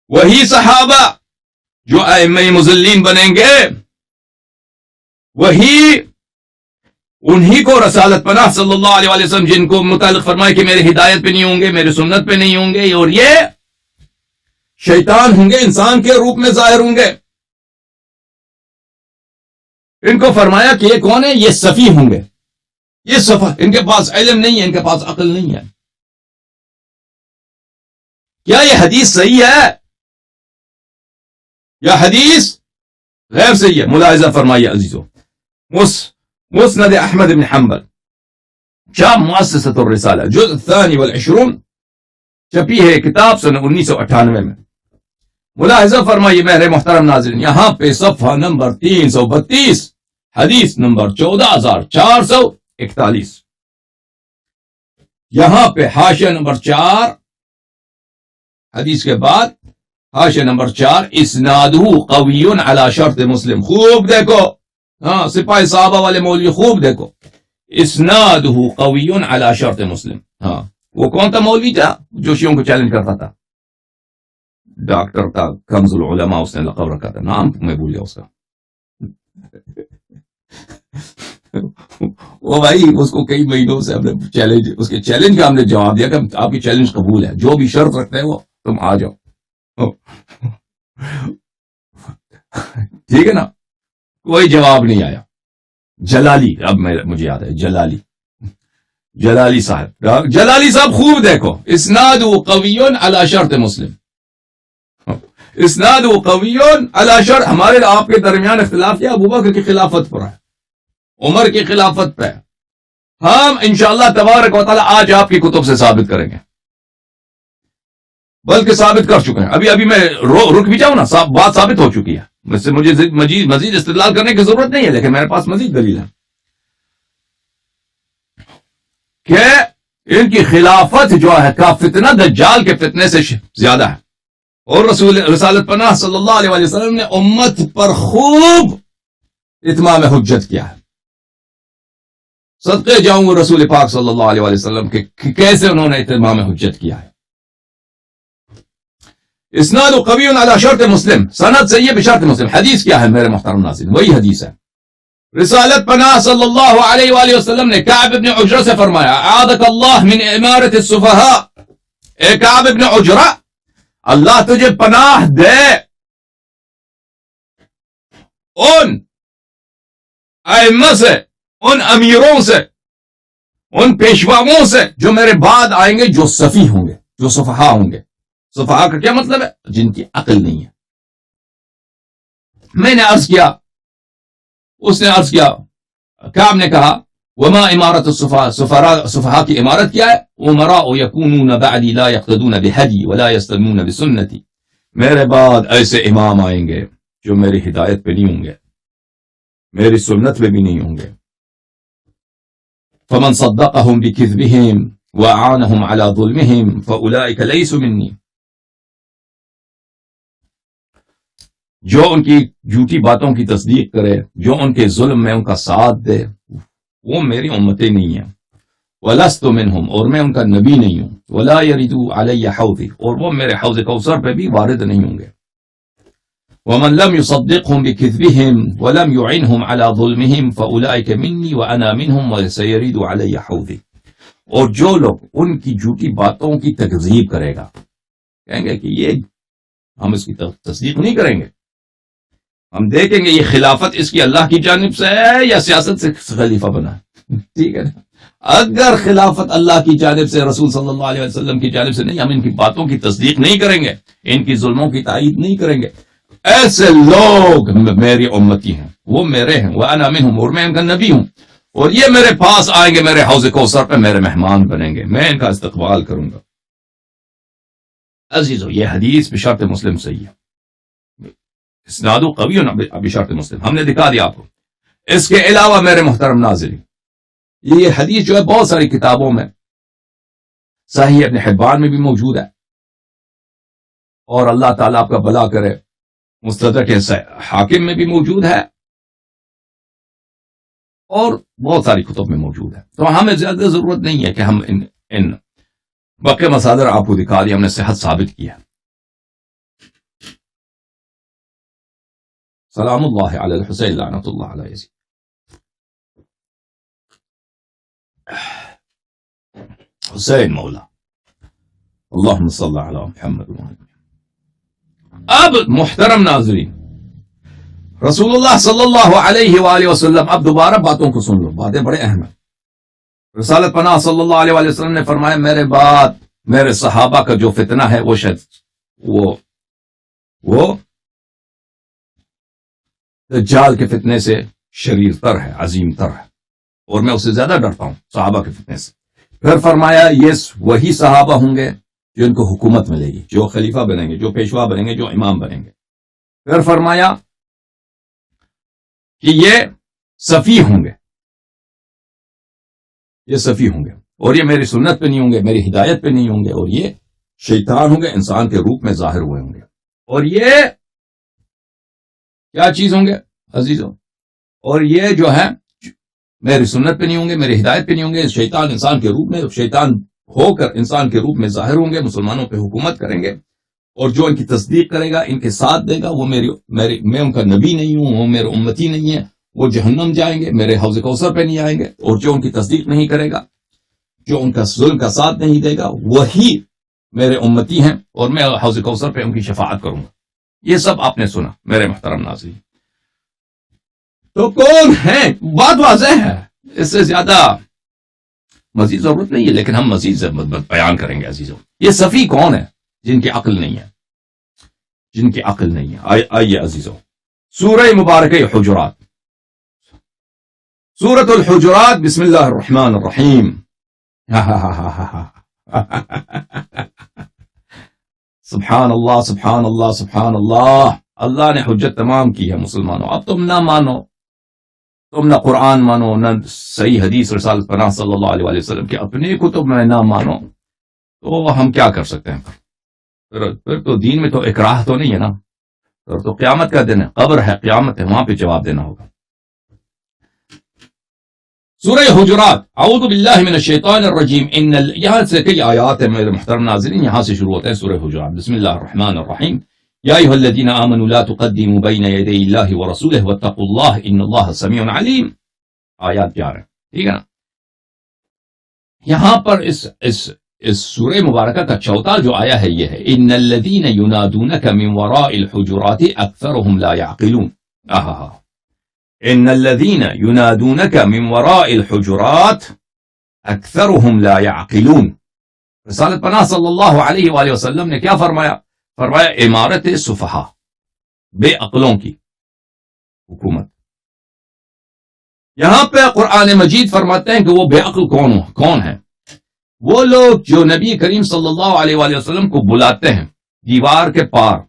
وہی صحابہ جو ائمہ مضلین بنیں گے، وہی انہی کو رسالت پناہ صلی اللہ علیہ وآلہ وسلم جن کو متعلق فرمائے کہ میرے ہدایت پہ نہیں ہوں گے، میرے سنت پہ نہیں ہوں گے، اور یہ شیطان ہوں گے، انسان کے روپ میں ظاہر ہوں گے. ان کو فرمایا کہ یہ کون ہے؟ یہ سفیہ ہوں گے، یہ سفہ، ان کے پاس علم نہیں ہے، ان کے پاس عقل نہیں ہے. کیا یہ حدیث صحیح ہے یا حدیث غیر صحیح ہے؟ ملاحظہ فرمائیے عزیزو. مسند احمد بن حنبل، شام مؤسسۃ الرسالہ، جزء الثانی والعشرون، چھپی ہے کتاب سن 1998 میں. ملاحظہ فرمائیے میرے محترم ناظرین، یہاں پہ صفحہ نمبر 332، حدیث نمبر 14441، یہاں پہ حاشیہ نمبر 4، حدیث کے بعد حاشیہ نمبر 4، اسنادہ قوی علی شرط مسلم. خوب دیکھو، ہاں سپاہی صحابہ والے مولوی، خوب دیکھو، اسنادہ قوی علی شرط مسلم. ہاں وہ کون تھا مولوی تھا جو شیعوں کو چیلنج کرتا تھا؟ ڈاکٹر تھا، کنز العلماء اس نے لقب رکھا تھا، نام میں بھول گیا اس کا. وہ بھائی اس کو کئی مہینوں سے ہم نے چیلنج، اس کے چیلنج کا ہم نے جواب دیا کہ آپ کی چیلنج قبول ہے، جو بھی شرط رکھتے ہیں وہ تم آ جاؤ. ٹھیک ہے نا؟ کوئی جواب نہیں آیا. جلالی، اب مجھے یاد ہے، جلالی صاحب خوب دیکھو، اسناد قوی علی شرط مسلم، اسناد قوی علی شرط. ہمارے آپ کے درمیان اختلاف کیا؟ ابو بکر کی خلافت پر ہے، عمر کی خلافت پہ. ہم انشاءاللہ تبارک و تعالی آج آپ کی کتب سے ثابت کریں گے، بلکہ ثابت کر چکے ہیں. ابھی میں رک بھی جاؤں نا، بات ثابت ہو چکی ہے، مجھے مزید استدلال کرنے کی ضرورت نہیں ہے، لیکن میرے پاس مزید دلیل ہے کہ ان کی خلافت جو ہے کا فتنہ دجال کے فتنے سے زیادہ ہے. اور رسالت پناہ صلی اللہ علیہ وسلم نے امت پر خوب اتمام حجت کیا ہے. صدقے جاؤں گے رسول پاک صلی اللہ علیہ وسلم کے کیسے انہوں نے اتمام حجت کیا ہے. اسناد قوی علی شرط مسلم، سند صحیح ہے بشرط مسلم. حدیث کیا ہے میرے محترم ناظرین؟ وہی حدیث ہے. رسالت پناہ صلی اللہ علیہ وآلہ وسلم نے کعب ابن عجرہ سے فرمایا اعاذک اللہ من امارت السفہاء، اے کعب ابن عجرہ اللہ تجھے پناہ دے ان ائمہ سے، ان امیروں سے، ان پیشواؤں سے جو میرے بعد آئیں گے، جو سفیہ ہوں گے، جو سفہاء ہوں گے. سفہاء کا کیا مطلب ہے؟ جن کی عقل نہیں ہے. میں نے عرض کیا، اس نے عرض کیا، کعب نے کہا وما امارت السفہاء، سفہاء کی امارت کیا ہے؟ امراء یکونون بعدی لا یقتدون بہدی ولا یستنون بسنتی، میرے بعد ایسے امام آئیں گے جو میری ہدایت پہ نہیں ہوں گے، میری سنت پہ بھی نہیں ہوں گے. فمن صدقهم بکذبهم وعانهم على ظلمهم فاولئک لیسوا منی، جو ان کی جھوٹی باتوں کی تصدیق کرے، جو ان کے ظلم میں ان کا ساتھ دے، وہ میری امتیں نہیں ہیں. وَلَسْتُ مِنْهُمْ، اور میں ان کا نبی نہیں ہوں. وَلَا يَرِدُوا عَلَيَّ حَوْضِي، اور وہ میرے حوض کوثر پہ بھی وارد نہیں ہوں گے. وَمَنْ لَمْ يُصَدِّقْهُمْ بِكِذْبِهِمْ وَلَمْ يُعِنْهُمْ عَلَى ظُلْمِهِمْ فَأُولَئِكَ مِنِّي وَأَنَا مِنْهُمْ وَسَيَرِدُ عَلَيَّ حَوْضِي. اور جو لوگ ان کی جھوٹی باتوں کی تکذیب کرے گا، کہیں گے کہ یہ ہم اس کی تصدیق نہیں کریں گے، ہم دیکھیں گے یہ خلافت اس کی اللہ کی جانب سے ہے یا سیاست سے خلیفہ بنا ہے. ٹھیک ہے نا؟ اگر خلافت اللہ کی جانب سے، رسول صلی اللہ علیہ وسلم کی جانب سے نہیں، ہم ان کی باتوں کی تصدیق نہیں کریں گے، ان کی ظلموں کی تائید نہیں کریں گے. ایسے لوگ میری امتی ہیں، وہ میرے ہیں. وَأَنَا مِنْهُمْ، اور میں ان کا نبی ہوں، اور یہ میرے پاس آئیں گے، میرے حوض کوثر پہ میرے مہمان بنیں گے، میں ان کا استقبال کروں گا. عزیزو، یہ حدیث بشرط مسلم صحیح ہے، اسناد قوی بشرط مسلم، ہم نے دکھا دیا آپ کو. اس کے علاوہ میرے محترم ناظرین، یہ حدیث جو ہے بہت ساری کتابوں میں، صحیح ابن حبان میں بھی موجود ہے، اور اللہ تعالیٰ آپ کا بھلا کرے مستدرک حاکم میں بھی موجود ہے، اور بہت ساری کتب میں موجود ہے. تو ہمیں زیادہ ضرورت نہیں ہے کہ ہم ان باقی مصادر آپ کو دکھا دیا، ہم نے صحت ثابت کی ہے. سلام اللہ علی الحسین لعنت اللہ علیہ یزید. حسین مولا اللہم صلی علی محمد. اب محترم ناظرین، رسول اللہ صلی اللہ علیہ وآلہ وسلم، اب دوبارہ باتوں کو سن لو، باتیں بڑے اہم ہیں. رسالت پناہ صلی اللہ علیہ وآلہ وسلم نے فرمایا میرے بعد میرے صحابہ کا جو فتنہ ہے وہ شاید وہ دجال کے فتنے سے شریر تر ہے، عظیم تر ہے، اور میں اس سے زیادہ ڈرتا ہوں صحابہ کے فتنے سے. پھر فرمایا یہ وہی صحابہ ہوں گے جو ان کو حکومت ملے گی، جو خلیفہ بنیں گے، جو پیشوا بنیں گے، جو امام بنیں گے. پھر فرمایا کہ یہ صفی ہوں گے، یہ صفی ہوں گے، اور یہ میری سنت پہ نہیں ہوں گے، میری ہدایت پہ نہیں ہوں گے، اور یہ شیطان ہوں گے، انسان کے روپ میں ظاہر ہوئے ہوں گے. اور یہ کیا چیز ہوں گے عزیزوں؟ اور یہ جو ہے میری سنت پہ نہیں ہوں گے، میری ہدایت پہ نہیں ہوں گے، شیطان انسان کے روپ میں، شیطان ہو کر انسان کے روپ میں ظاہر ہوں گے، مسلمانوں پہ حکومت کریں گے، اور جو ان کی تصدیق کرے گا، ان کے ساتھ دے گا، وہ میں ان کا نبی نہیں ہوں، وہ میرے امتی نہیں ہے، وہ جہنم جائیں گے، میرے حوض کوثر پہ نہیں آئیں گے. اور جو ان کی تصدیق نہیں کرے گا، جو ان کا ظلم کا ساتھ نہیں دے گا، وہی میرے امتی ہیں، اور میں حوض کوثر پہ ان کی شفاعت کروں گا. یہ سب آپ نے سنا میرے محترم ناظرین. تو کون ہے؟ بات واضح ہے، اس سے زیادہ مزید ضرورت نہیں ہے، لیکن ہم مزید بیان کریں گے عزیزوں. یہ صفی کون ہے؟ جن کی عقل نہیں ہے، جن کی عقل نہیں ہے. آئیے عزیزوں، سورہ مبارکہ حجرات، سورۃ الحجرات، بسم اللہ الرحمن الرحیم. سبحان اللہ سبحان اللہ سبحان اللہ. اللہ نے حجت تمام کی ہے مسلمانوں. اب تم نہ مانو، تم نہ قرآن مانو، نہ صحیح حدیث رسالت پناہ صلی اللہ علیہ وسلم کے اپنے کتب میں نہ مانو، تو ہم کیا کر سکتے ہیں؟ پھر تو دین میں تو اکراہ تو نہیں ہے نا. پھر تو قیامت کا دن ہے، قبر ہے، قیامت ہے، وہاں پہ جواب دینا ہوگا. سورہ حجرات، اعوذ باللہ من الشیطان الرجیم، یہاں سے کئی آیات ہیں میرے محترم ناظرین، یہاں سے شروع ہوتے ہیں سورہ حجرات۔ بسم اللہ الرحمن الرحیم، یا ایھا الذین آمنوا لا تقدموا بین یدی اللہ ورسولہ واتقوا اللہ ان اللہ سمیع علیم۔ آیات 11، ٹھیک ہے نا۔ یہاں پر اس سورہ مبارکہ کا چوتھا جو آیا ہے یہ ہے، ان الذین ینادونک من وراء الحجرات اکثرهم لا یعقلون۔ ان الذین ینادونک من وراء الحجرات اکثرهم لا یعقلون۔ رسالت پناہ صلی اللہ علیہ وآلہ وسلم نے کیا فرمایا؟ فرمایا امارت سفہا، بے عقلوں کی حکومت۔ یہاں پہ قرآن مجید فرماتے ہیں کہ وہ بے عقل کون ہے؟ وہ لوگ جو نبی کریم صلی اللہ علیہ وآلہ وسلم کو بلاتے ہیں دیوار کے پار،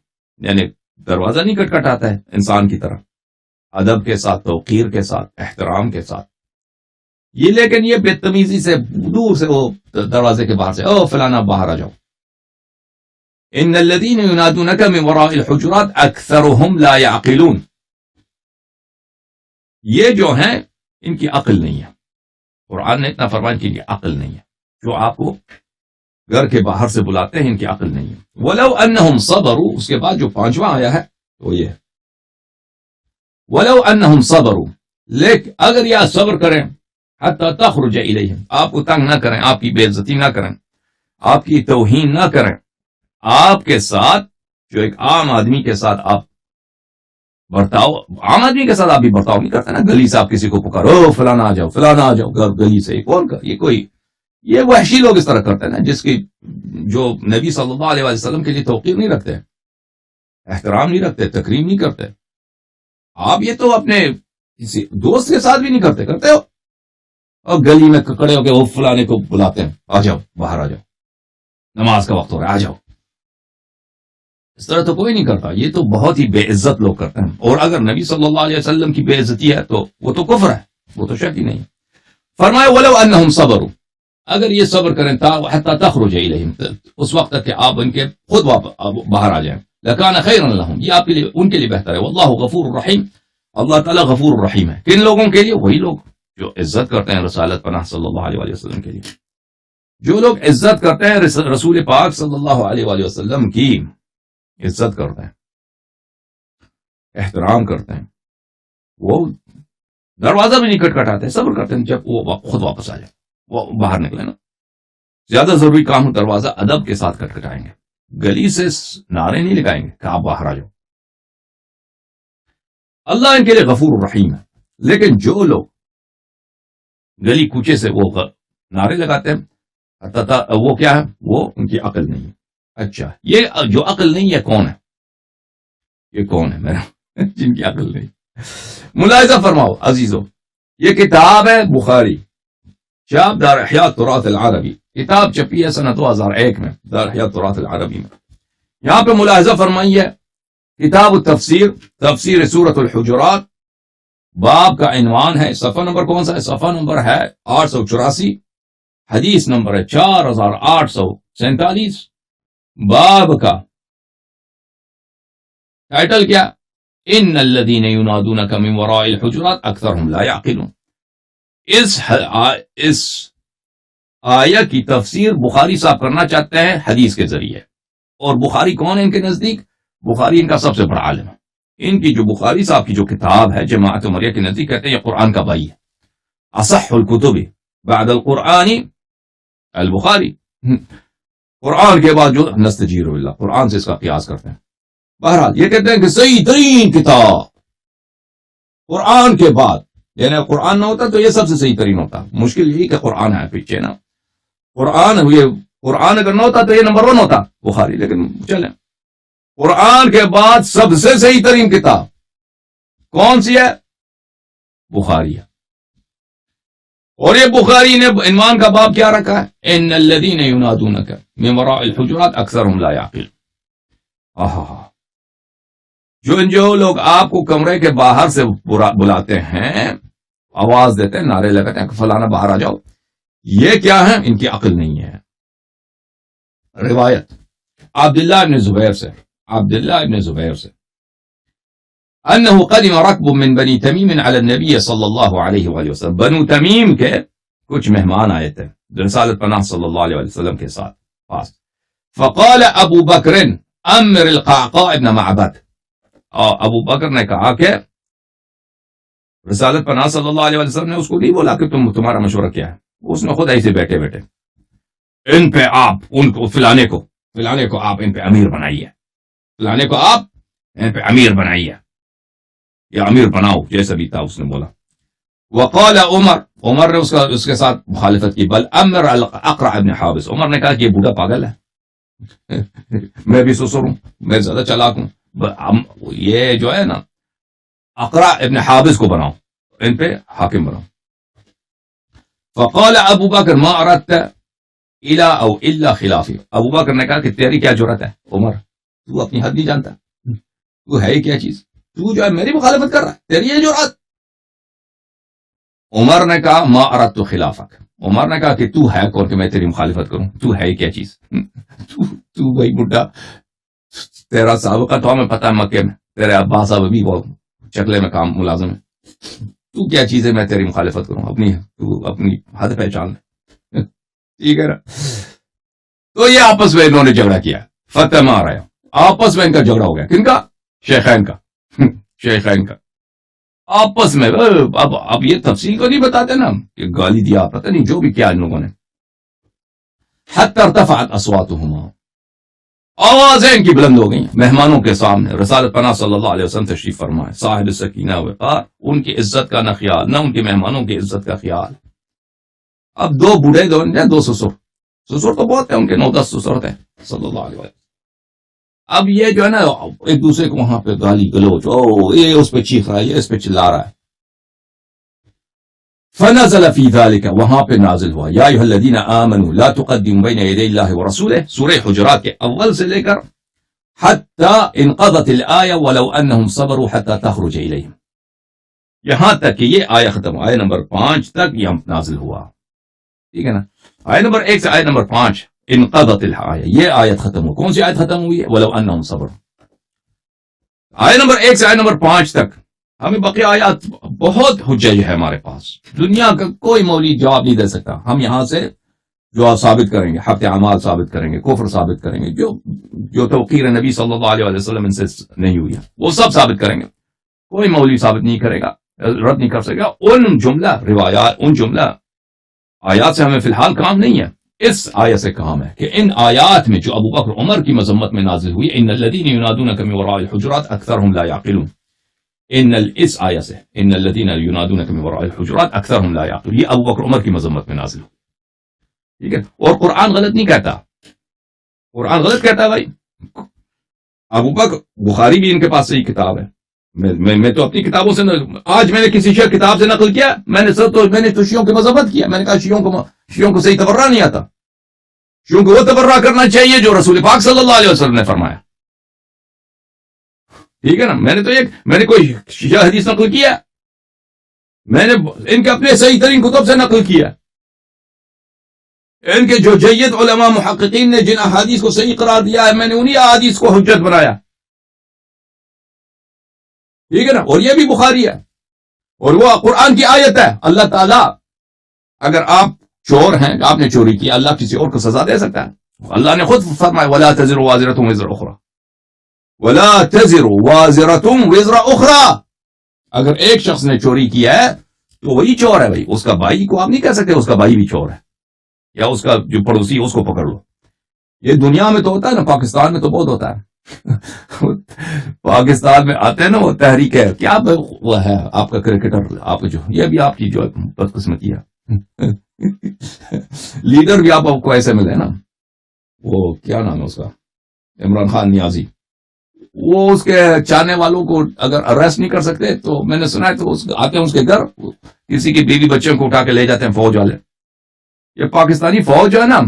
یعنی دروازہ نہیں کٹکھٹاتا ہے انسان کی طرح، ادب کے ساتھ، توقیر کے ساتھ، احترام کے ساتھ، یہ لیکن یہ بدتمیزی سے دور سے وہ دروازے کے باہر سے او فلانا باہر آ جاؤ۔ ان الذین ینادونک من وراء الحجرات اکثرهم لا یعقلون، یہ جو ہیں ان کی عقل نہیں ہے۔ قرآن نے اتنا فرمایا کہ ان کی عقل نہیں ہے، جو آپ کو گھر کے باہر سے بلاتے ہیں ان کی عقل نہیں ہے۔ وَلَوْ أَنَّهُمْ صَبَرُوا، اس کے بعد جو پانچواں آیا ہے وہ یہ ہے، وَلَوْ أَنَّهُمْ صَبَرُوا، لیکن اگر یہ صبر کریں، حَتَّى تَخْرُجَ إِلَيْهِمْ، آپ کو تنگ نہ کریں، آپ کی بے عزتی نہ کریں، آپ کی توہین نہ کریں، آپ کے ساتھ جو ایک عام آدمی کے ساتھ آپ برتاؤ، عام آدمی کے ساتھ آپ بھی برتاؤ نہیں کرتے نا، گلی سے آپ کسی کو پکارو فلانا آ جاؤ، فلانا آ جاؤ، گلی سے کون کر، یہ وحشی لوگ اس طرح کرتے ہیں نا، جس کی جو نبی صلی اللہ علیہ وسلم کے لیے توقیر نہیں رکھتے، احترام نہیں رکھتے، تکریم نہیں کرتے۔ آپ یہ تو اپنے کسی دوست کے ساتھ بھی نہیں کرتے ہو، اور گلی میں کھڑے ہو کے وہ فلانے کو بلاتے ہیں، آ جاؤ باہر آ جاؤ، نماز کا وقت ہو رہا ہے آ جاؤ۔ اس طرح تو کوئی نہیں کرتا، یہ تو بہت ہی بے عزت لوگ کرتے ہیں، اور اگر نبی صلی اللہ علیہ وسلم کی بے عزتی ہے تو وہ تو کفر ہے، وہ تو شرک ہی نہیں۔ فرمایا وَلَوْ أَنَّهُمْ صَبَرُوا، اگر یہ صبر کریں حَتَّى تَخْرُجَ إِلَيْهِمْ، اس وقت تک کہ آپ ان کے خود باہر آ جائیں، لَكَانَ خَيْرًا لَهُمْ، یہ آپ کے لیے ان کے لیے بہتر ہے، وَاللَّهُ غَفُورٌ رَحِيمٌ، اللہ تعالیٰ غفور الرحیم ہے۔ کن لوگوں کے لیے؟ وہی لوگ جو عزت کرتے ہیں رسالت پناہ صلی اللہ علیہ وآلہ وسلم کے لیے، جو لوگ عزت کرتے ہیں رسول پاک صلی اللہ علیہ وآلہ وسلم کی، عزت کرتے ہیں، احترام کرتے ہیں، وہ دروازہ بھی نہیں کھٹکھٹاتے، صبر کرتے ہیں جب وہ خود واپس آ جائے، وہ باہر نکلے نا۔ زیادہ ضروری کام ہو دروازہ ادب کے ساتھ کھٹکھٹائیں گے، گلی سے نعرے نہیں لگائیں گے کہ آپ باہر آ جاؤ۔ اللہ ان کے لیے غفور الرحیم ہے، لیکن جو لوگ گلی کوچے سے وہ نعرے لگاتے ہیں، وہ کیا ہے؟ وہ ان کی عقل نہیں ہے۔ اچھا، یہ جو عقل نہیں ہے کون ہے؟ یہ کون ہے میرا جن کی عقل نہیں؟ ملاحظہ فرماؤ عزیزو، یہ کتاب ہے بخاری، شاب دار احیاء تراث العربی، کتاب چھپی ہے سنہ 2001 میں دار احیاء تراث العربی میں۔ یہاں پہ ملاحظہ فرمائیے، کتاب التفسیر، تفسیر سورۃ الحجرات، باب کا عنوان ہے، صفحہ نمبر کون سا ہے؟ صفحہ نمبر ہے 884، حدیث نمبر ہے 4847، باب کا ٹائٹل کیا؟ ان الذین ینادونک من وراء الحجرات اکثرهم لا یعقلون۔ اس آیہ کی تفسیر بخاری صاحب کرنا چاہتے ہیں حدیث کے ذریعے، اور بخاری کون ہے ان کے نزدیک؟ بخاری ان کا سب سے بڑا عالم ہے۔ ان کی جو بخاری صاحب کی جو کتاب ہے جماعت عمریہ کے نزدیک کہتے ہیں یہ قرآن کا بھائی ہے، اصح الکتب بعد القرآن البخاری، قرآن کے بعد جو نستجیر باللہ، قرآن سے اس کا قیاس کرتے ہیں۔ بہرحال یہ کہتے ہیں کہ صحیح ترین کتاب قرآن کے بعد، یعنی قرآن نہ ہوتا تو یہ سب سے صحیح ترین ہوتا، مشکل یہی کہ قرآن ہے پیچھے نا، قرآن اگر نہ ہوتا تو یہ نمبر 1 ہوتا بخاری، لیکن چلیں، قرآن کے بعد سب سے صحیح ترین کتاب کون سی ہے؟ بخاری ہے۔ اور یہ بخاری نے عنوان کا باب کیا رکھا ہے؟ ان الذین ینادونک من وراء الحجرات اکثرهم لا یعقلون۔ جو لوگ آپ کو کمرے کے باہر سے بلاتے ہیں، آواز دیتے ہیں، نعرے لگاتے ہیں کہ فلانا باہر آ جاؤ، یہ کیا ہے؟ ان کی عقل نہیں ہے۔ روایت عبداللہ ابن زبیر سے، انه قدم ركب من بنی تمیم علی النبی صلی اللہ علیہ وآلہ وسلم، بنو تمیم کے کچھ مہمان آئے تھے رسالت پناہ صلی اللہ علیہ وسلم کے ساتھ پاس. فقال ابو بکر امر القعقاع ابن معبد، اور ابو بکر نے کہا کہ رسالت پناہ صلی اللہ علیہ وسلم نے اس کو نہیں بولا کہ تمہارا مشورہ کیا ہے، اس نے خود ایسے بیٹھے بیٹھے ان پہ آپ ان کو فلانے کو آپ ان پہ امیر بنائیے، فلانے کو آپ ان پہ امیر بنائیے یا امیر بناؤ، جیسا بھی تھا اس نے بولا. وقال عمر نے اس کے ساتھ مخالفت کی، بل امر اقرع ابن حابس، عمر نے کہا کہ یہ بوڑھا پاگل ہے، میں بھی سسر ہوں، میں زیادہ چلاک ہوں، یہ جو ہے نا اقرع ابن حابس کو بناؤ، ان پہ حاکم بناؤ. فقال ابو بکر ما اردت الا او الا خلافی، ابو بکر نے کہا کہ تیری کیا جرأت ہے عمر، تو اپنی حد نہیں جانتا، تو ہے کیا چیز، تو جو ہے میری مخالفت کر رہا ہے، تیری یہ جرأت. عمر نے کہا ما اردت خلافک، عمر نے کہا کہ تو ہے کون کہ میں تیری مخالفت کروں، تو ہے کیا چیز، تو بھائی بڈھا، تیرا سابقہ تو ہمیں پتہ ہے مکے میں، تیرے ابا صاحب ابھی وہ چکلے میں کام ملازم ہے، تو کیا چیز ہے میں تیری مخالفت کروں، اپنی حد پہچان لے، ٹھیک ہے نا. تو یہ آپس میں انہوں نے جھگڑا کیا، فتح میں آ رہا ہے، آپس میں ان کا جھگڑا ہو گیا، کن کا، شیخین کا آپس میں. اب یہ تفصیل کو نہیں بتاتے نا کہ گالی دیا، پتہ نہیں جو بھی کیا ان لوگوں نے. حتی ارتفعت اصواتهما، آوازیں ان کی بلند ہو گئیں مہمانوں کے سامنے. رسالت پناہ صلی اللہ علیہ وسلم تشریف فرمائے، صاحب سکینہ وقار، ان کی عزت کا نہ خیال، نہ ان کے مہمانوں کی عزت کا خیال. اب دو بوڑھے دو سسر تو بہت ہیں، ان کے 9-10 سسر تھے صلی اللہ علیہ وسلم. اب یہ جو ہے نا ایک دوسرے کو وہاں پہ گالی گلوچ، یہ اس پہ چیخ رہا ہے، یہ اس پہ چلا رہا ہے. فنزل فی ذلك، وہاں پہ نازل ہوا یا ایھا الذین آمنوا لا تقدموا بین یدی اللہ ورسولہ، سورہ حجرات کے اول سے لے کر حتی انقضت الآیہ ولو انہم صبروا حتی تخرج الیہم، یہاں تک کہ یہ آیہ ختم، آیہ نمبر 5 تک یہ نازل ہوا، ٹھیک ہے نا. آیہ نمبر 1 سے آیہ نمبر 5 انقضت الآیہ، یہ آیت ختم ہو. کون سی آیت ختم ہوئی ہے؟ ولو انہم صبر. آیت نمبر 1 سے آیت نمبر 5 تک ہمیں بقیہ آیات بہت حجج ہے ہمارے پاس، دنیا کا کوئی مولوی جواب نہیں دے سکتا. ہم یہاں سے جواب ثابت کریں گے، حق اعمال ثابت کریں گے، کفر ثابت کریں گے، جو توقیر نبی صلی اللہ علیہ وسلم ان سے نہیں ہوئی ہے وہ سب ثابت کریں گے. کوئی مولوی ثابت نہیں کرے گا، رد نہیں کر سکے گا. ان جملہ روایات، ان جملہ آیات سے ہمیں فی الحال کام نہیں ہے، اس آیت سے کام ہے کہ ان آیات میں جو ابو بکر عمر کی مذمت میں نازل ہوئی، ان الذین ینادونک من وراء الحجرات اکثرهم لا یعقلون، اس آیت سے ان الذین ینادونک من وراء الحجرات اکثرهم لا یعقلون، یہ ابو بکر عمر کی مذمت میں نازل ہوئی، ٹھیک ہے. اور قرآن غلط نہیں کہتا، قرآن غلط کہتا ہے بھائی. ابو بکر، بخاری بھی ان کے پاس صحیح کتاب ہے. میں تو اپنی کتابوں سے آج میں نے کسی شیخ کتاب سے نقل کیا، میں نے تو شیعوں کی مذمت کیا. میں نے کہا شیعوں کو صحیح تبرہ نہیں آتا، شیعوں کو وہ تبرہ کرنا چاہیے جو رسول پاک صلی اللہ علیہ وسلم نے فرمایا، ٹھیک ہے نا. میں نے کوئی شیعہ حدیث نقل کیا، میں نے ان کے اپنے صحیح ترین کتب سے نقل کیا. ان کے جو جید علماء محققین نے جن احادیث کو صحیح قرار دیا ہے، میں نے انہی احادیث کو حجت بنایا، ٹھیک ہے نا. اور یہ بھی بخاری ہے، اور وہ قرآن کی آیت ہے. اللہ تعالیٰ، اگر آپ چور ہیں، آپ نے چوری کی، اللہ کسی اور کو سزا دے سکتا ہے. اللہ نے خود فرمایا وَلَا تَزِرُ وَازِرَةٌ وِزْرَ أُخْرَى، وَلَا تَزِرُ وَازِرَةٌ وِزْرَ أُخْرَى. اگر ایک شخص نے چوری کیا ہے تو وہی چور ہے بھائی. اس کا بھائی کو آپ نہیں کہہ سکتے اس کا بھائی بھی چور ہے، یا اس کا جو پڑوسی اس کو پکڑ لو. یہ دنیا میں تو ہوتا ہے نا، پاکستان میں تو بہت ہوتا ہے. پاکستان میں آتے ہیں نا وہ تحریک ہے، کیا وہ ہے آپ کا کرکٹر، آپ جو یہ بھی آپ کی جو بدقسمتی ہے، لیڈر بھی آپ کو ایسے ملے نا، وہ کیا نام ہے اس کا، عمران خان نیازی. وہ اس کے چاہنے والوں کو اگر اریسٹ نہیں کر سکتے تو میں نے سنا ہے تو آتے ہیں اس کے گھر، کسی کی بیوی بچوں کو اٹھا کے لے جاتے ہیں فوج والے. یہ پاکستانی فوج جو ہے نا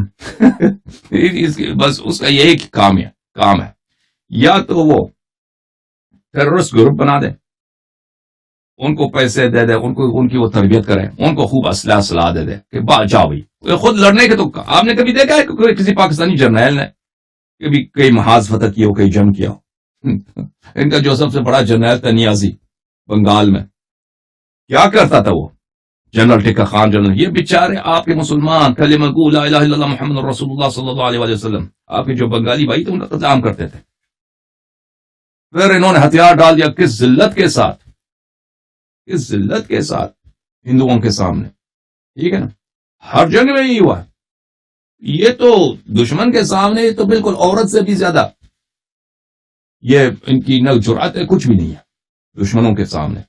بس اس کا یہی کام ہے، یا تو وہ ٹیررسٹ گروپ بنا دے، ان کو پیسے دے دے، ان کی وہ تربیت کرے، ان کو خوب اسلحہ دے کہ جاؤ بھائی خود لڑنے کے. تو آپ نے کبھی دیکھا ہے کہ کسی پاکستانی جرنیل نے کبھی کئی محاذ فتح کیا ہو، کئی جنگ کیا ہو؟ ان کا جو سب سے بڑا جنرل تھا نیازی بنگال میں، کیا کرتا تھا وہ جنرل ٹکا خان جنرل، یہ بیچارے آپ کے مسلمان کلمہ گو لا الہ الا اللہ محمد رسول اللہ صلی اللہ علیہ وسلم، آپ کے جو بنگالی بھائی تھے ان کا قتل عام کرتے تھے. پھر انہوں نے ہتھیار ڈال دیا، کس ذلت کے ساتھ، کس ذلت کے ساتھ ہندوؤں کے سامنے. ٹھیک ہے نا، ہر جنگ میں یہی ہوا. یہ تو دشمن کے سامنے تو بالکل عورت سے بھی زیادہ یہ ان کی نہ جرأت ہے، کچھ بھی نہیں ہے دشمنوں کے سامنے.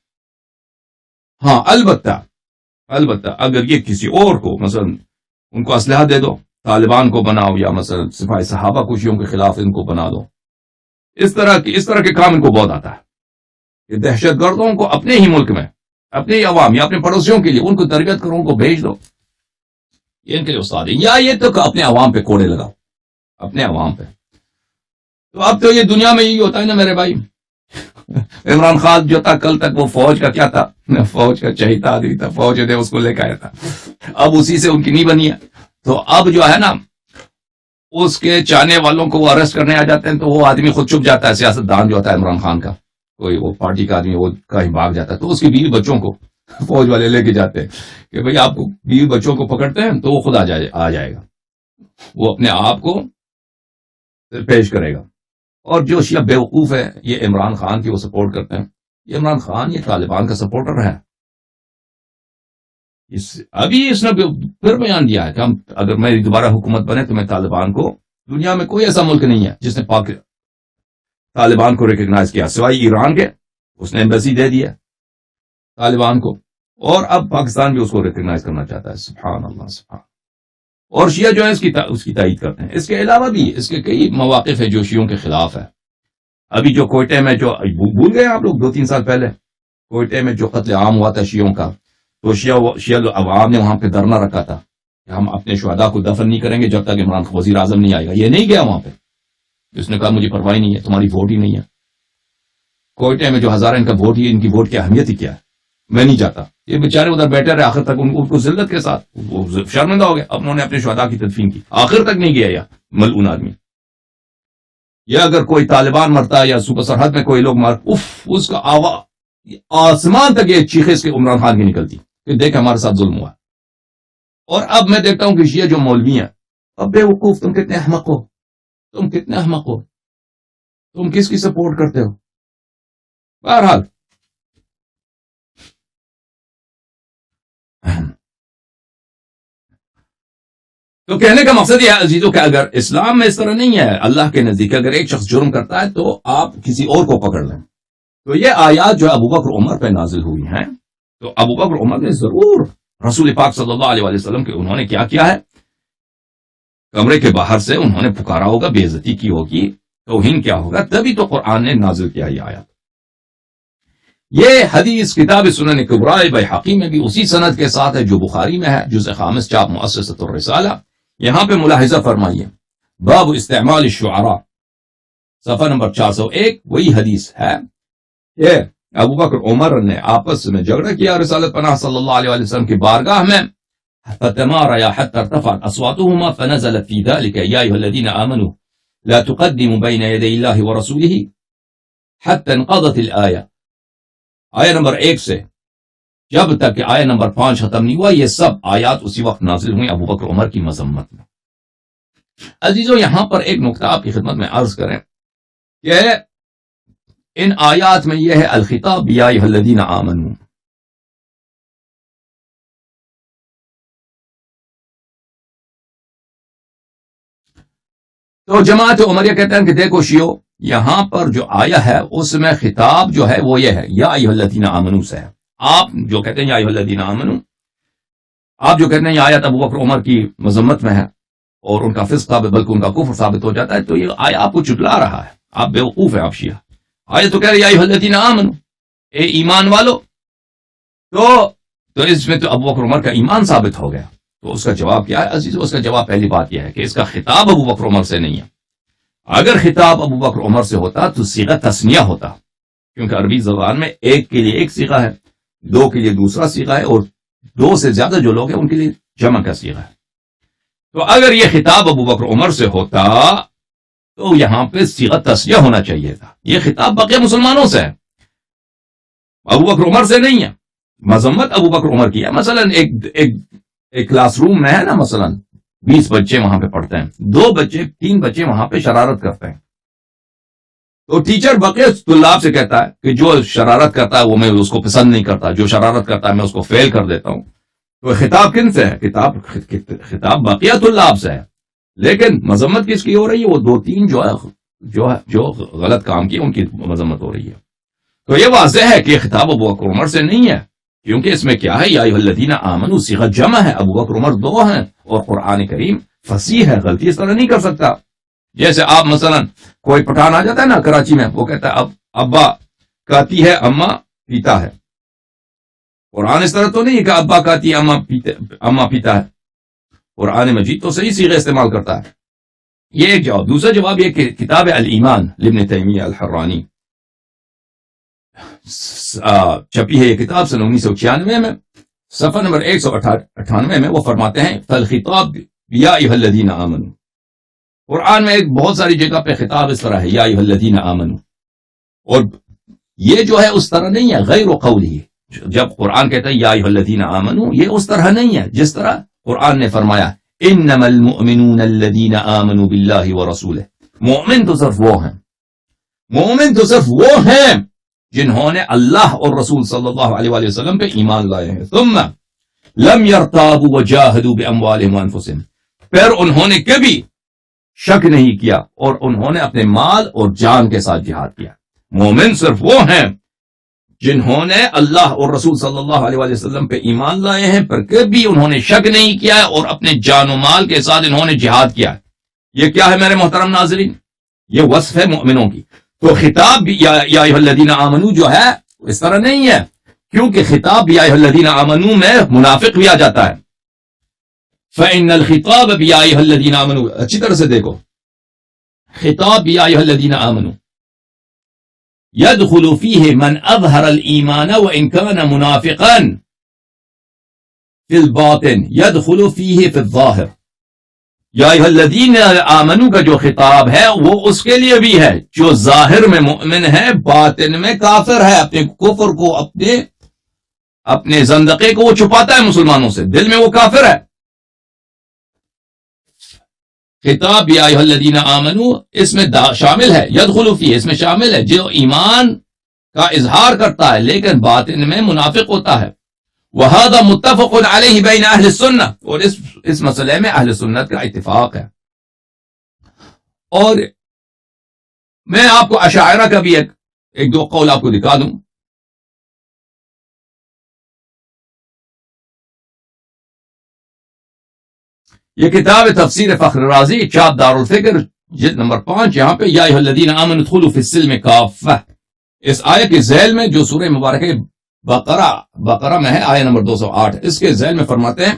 ہاں البتہ اگر یہ کسی اور کو مثلا ان کو اسلحہ دے دو، طالبان کو بناؤ، یا مثلا سپاہی صحابہ کشیوں کے خلاف ان کو بنا دو، اس طرح کے کام ان کو بہت آتا ہے. یہ دہشت گردوں کو اپنے ہی ملک میں، اپنے ہی عوام یا اپنے پڑوسیوں کے لیے ان کو تربیت کرو، ان کو بھیج دو، یہ ان کے لیے استاد ہے. یا یہ تو اپنے عوام پہ کوڑے لگاؤ، اپنے عوام پہ. تو اب تو یہ دنیا میں یہی ہوتا ہے نا میرے بھائی. عمران خان جو تھا کل تک وہ فوج کا کیا تھا، فوج کا چہیتا آدمی تھا، فوج نے اس کو لے کے آیا تھا، اب اسی سے ان کی نہیں بنی ہے. تو اب جو ہے نا اس کے چاہنے والوں کو وہ اریسٹ کرنے آ جاتے ہیں، تو وہ آدمی خود چھپ جاتا ہے. سیاست دان جو ہوتا ہے عمران خان کا، کوئی وہ پارٹی کا آدمی، وہ کہیں بھاگ جاتا ہے، تو اس کی بیوی بچوں کو فوج والے لے کے جاتے ہیں کہ بھئی آپ کو بیوی بچوں کو پکڑتے ہیں تو وہ خود آ جائے گا، وہ اپنے آپ کو پیش کرے گا. اور جو شیعہ بیوقوف ہے یہ عمران خان کی وہ سپورٹ کرتے ہیں. یہ عمران خان یہ طالبان کا سپورٹر ہے. ابھی اس نے پھر بیان دیا ہے کہ ہم اگر میری دوبارہ حکومت بنے تو میں طالبان کو، دنیا میں کوئی ایسا ملک نہیں ہے جس نے طالبان کو ریکگنائز کیا سوائے ایران کے، اس نے ایمبیسی دے دیا طالبان کو، اور اب پاکستان بھی اس کو ریکگنائز کرنا چاہتا ہے. سبحان اللہ سبحان. اور شیعہ جو ہے اس کی تائید کرتے ہیں. اس کے علاوہ بھی اس کے کئی مواقف ہیں جو شیعوں کے خلاف ہے. ابھی جو کوئٹے میں جو بھول گئے آپ لوگ 2-3 سال پہلے کوئٹے میں جو قتل عام ہوا تھا شیعوں کا، تو شیعہ عوام نے وہاں پہ دھرنا رکھا تھا کہ ہم اپنے شہداء کو دفن نہیں کریں گے جب تک عمران وزیر اعظم نہیں آئے گا. یہ نہیں گیا وہاں پہ، اس نے کہا مجھے پرواہ نہیں ہے، تمہاری ووٹ ہی نہیں ہے. کوئٹے میں جو ہزار ان کا ووٹ ہی، ان کی ووٹ کی اہمیت ہی کیا ہے، میں نہیں جاتا. یہ بیچارے ادھر بیٹھے رہے آخر تک، ان کو ذلت کے ساتھ وہ شرمندہ ہو گئے. اب انہوں نے اپنے شہداء کی تدفین کی، آخر تک نہیں گیا. یا ملعون آدمی، یا اگر کوئی طالبان مرتا ہے یا صوبہ سرحد میں کوئی لوگ اس کا آواز آسمان تک یہ چیخیں اس کے عمران خان کی نکلتی کہ دیکھ ہمارے ساتھ ظلم ہوا. اور اب میں دیکھتا ہوں کہ شیعہ جو مولوی ہیں، اب بے وقوف، تم کتنے احمق ہو، تم کتنے احمق ہو، تم کس کی سپورٹ کرتے ہو. بہرحال تو کہنے کا مقصد یہ ہے عزیزوں کہ اگر اسلام میں اس طرح نہیں ہے، اللہ کے نزدیک اگر ایک شخص جرم کرتا ہے تو آپ کسی اور کو پکڑ لیں. تو یہ آیات جو ابو بکر عمر پہ نازل ہوئی ہیں، تو ابو بکر عمر نے ضرور رسول پاک صلی اللہ علیہ وسلم کے انہوں نے کیا ہے، کمرے کے باہر سے انہوں نے پکارا ہوگا، بے عزتی کی ہوگی، توہین کیا ہوگا، تبھی تو قرآن نے نازل کیا یہ آیات. یہ حدیث کتاب سنن کبری بیہقی میں بھی اسی سند کے ساتھ ہے جو بخاری میں ہے، جزء 5 چاپ مؤسسۃ الرسالہ. یہاں پہ ملاحظہ فرمائیے، باب استعمال الشعراء، صفحہ نمبر 401، وہی حدیث ہے کہ ابو بکر عمر نے آپس میں جھگڑا کیا رسالت پناہ صلی اللہ علیہ وسلم کی بارگاہ میں، فتماریا حتى ارتفعت اصواتهما فنزلت في ذلك يا ايها الذين امنوا لا تقدموا بين يدي الله ورسوله حتى انقضت الآية. آیہ نمبر 1 سے جب تک کہ آیہ نمبر 5 ختم نہیں ہوا، یہ سب آیات اسی وقت نازل ہوئی ابو بکر عمر کی مذمت میں. عزیزو یہاں پر ایک نقطہ آپ کی خدمت میں عرض کریں کہ ان آیات میں یہ ہے الخطاب یا ایھا الذین آمنوا. تو جماعت عمریہ کہتے ہیں کہ دیکھو شیعو، یہاں پر جو آیا ہے اس میں خطاب جو ہے وہ یہ ہے یا ایھا الذین آمنوا سے ہے. آپ جو کہتے ہیں یا ایھا الذین آمنوا، آپ جو کہتے ہیں یہ آیت ابو بکر عمر کی مذمت میں ہے اور ان کا فسق ثابت بلکہ ان کا کفر ثابت ہو جاتا ہے، تو یہ آیت آپ کو چٹلا رہا ہے. آپ بیوقوف ہیں، آپ شیعہ. آیت تو کہہ رہے یا ایھا الذین آمنوا، اے ایمان والو. تو اس میں تو ابو بکر عمر کا ایمان ثابت ہو گیا. تو اس کا جواب کیا ہے عزیز؟ اس کا جواب پہلی بات یہ ہے کہ اس کا خطاب ابو بکر عمر سے نہیں ہے. اگر خطاب ابو بکر عمر سے ہوتا تو صیغہ تثنیہ ہوتا، کیونکہ عربی زبان میں ایک کے لیے ایک صیغہ ہے، دو کے لیے دوسرا صیغہ ہے، اور دو سے زیادہ جو لوگ ہیں ان کے لیے جمع کا صیغہ ہے. تو اگر یہ خطاب ابو بکر عمر سے ہوتا تو یہاں پہ صیغہ تسنیہ ہونا چاہیے تھا. یہ خطاب باقی مسلمانوں سے ہے, ابو بکر عمر سے نہیں ہے. مذمت ابو بکر عمر کی ہے. مثلا ایک کلاس روم میں ہے نا, مثلا 20 بچے وہاں پہ پڑھتے ہیں, 3 بچے وہاں پہ شرارت کرتے ہیں, تو ٹیچر بقیہ طلاب سے کہتا ہے کہ جو شرارت کرتا ہے وہ میں اس کو پسند نہیں کرتا, جو شرارت کرتا ہے میں اس کو فیل کر دیتا ہوں. تو خطاب کن سے ہے؟ خطاب بقیہ طلاب سے ہے, لیکن مذمت کس کی ہو رہی ہے؟ وہ 2-3 جو غلط کام کیے ان کی مذمت ہو رہی ہے. تو یہ واضح ہے کہ یہ خطاب ابو بکر عمر سے نہیں ہے, کیونکہ اس میں کیا ہے, یا ایھا الذین آمنوا صیغہ جمع ہے, ابو بکر عمر 2 ہیں, اور قرآن کریم فصیح ہے, غلطی اس طرح نہیں کر سکتا. جیسے آپ مثلا کوئی پٹھان آ جاتا ہے نا کراچی میں, وہ کہتا ہے اب ابا کہتی ہے اماں پیتا ہے. قرآن اس طرح تو نہیں کہ ابا کہتی ہے اماں پیتا ہے. قرآن مجید تو صحیح صیغے استعمال کرتا ہے. یہ ایک جواب. دوسرا جواب یہ کہ کتاب الایمان لابن تیمیہ الحرانی چھپی ہے یہ کتاب سن 1996 میں, صفحہ نمبر 198 میں وہ فرماتے ہیں فالخطاب یا ایھا الذین آمنوا. قرآن میں ایک بہت ساری جگہ پہ خطاب اس طرح ہے یا ایھا الذین آمنوا, اور یہ جو ہے اس طرح نہیں ہے, غیر قولی. جب قرآن کہتا ہے یا ایھا الذین آمنوا, یہ اس طرح نہیں ہے جس طرح قرآن نے فرمایا انما المؤمنون الذین آمنوا باللہ ورسولہ. مومن تو صرف وہ ہیں جنہوں نے اللہ اور رسول صلی اللہ علیہ وآلہ وسلم پہ ایمان لائے ہیں. ثم لم يرتابوا وجاهدوا باموالهم وانفسهم, پھر انہوں نے کبھی شک نہیں کیا اور انہوں نے اپنے مال اور جان کے ساتھ جہاد کیا. مومن صرف وہ ہیں جنہوں نے اللہ اور رسول صلی اللہ علیہ وآلہ وسلم پہ ایمان لائے ہیں, پر کبھی انہوں نے شک نہیں کیا اور اپنے جان و مال کے ساتھ انہوں نے جہاد کیا. یہ کیا ہے میرے محترم ناظرین؟ یہ وصف ہے مومنوں کی. تو خطاب بھی یا ایھا الذین آمنوا جو ہے اس طرح نہیں ہے, کیونکہ خطاب یا ایھا الذین آمنوا میں منافق بھی آ جاتا ہے. فإن الخطاب بیا ایھا الذین آمنوا, اچھی طرح سے دیکھو, خطاب بیا ایھا الذین آمنوا يدخل فيه من أظهر الإيمان وإن كان منافقا في الباطن يدخل فيه في الظاهر. یا ایھا الذین آمنوا کا جو خطاب ہے وہ اس کے لیے بھی ہے جو ظاہر میں مؤمن ہے, باطن میں کافر ہے, اپنے کفر کو اپنے زندقے کو وہ چھپاتا ہے مسلمانوں سے, دل میں وہ کافر ہے. خطاب یا ایھا الذین آمنوا اس میں شامل ہے, یدخل فیہ اس میں شامل ہے جو ایمان کا اظہار کرتا ہے لیکن باطن میں منافق ہوتا ہے. وَهَذَا مُتَّفَقٌ عَلَيْهِ بَيْنَ أَهْلِ السُّنَّةِ, اور اس مسئلے میں اہل سنت کا اتفاق ہے. اور میں آپ کو اشاعرہ کا بھی ایک دو قول آپ کو دکھا دوں. یہ کتاب تفسیر فخر رازی, چاپ دارالفکر, جلد نمبر 5, یہاں پہ یا ایھا الذین آمنوا ادخلوا فی السلم کافہ, اس آیت کے ذیل میں جو سورہ مبارکہ بقرہ میں ہے, آیت نمبر 208, اس کے ذیل میں فرماتے ہیں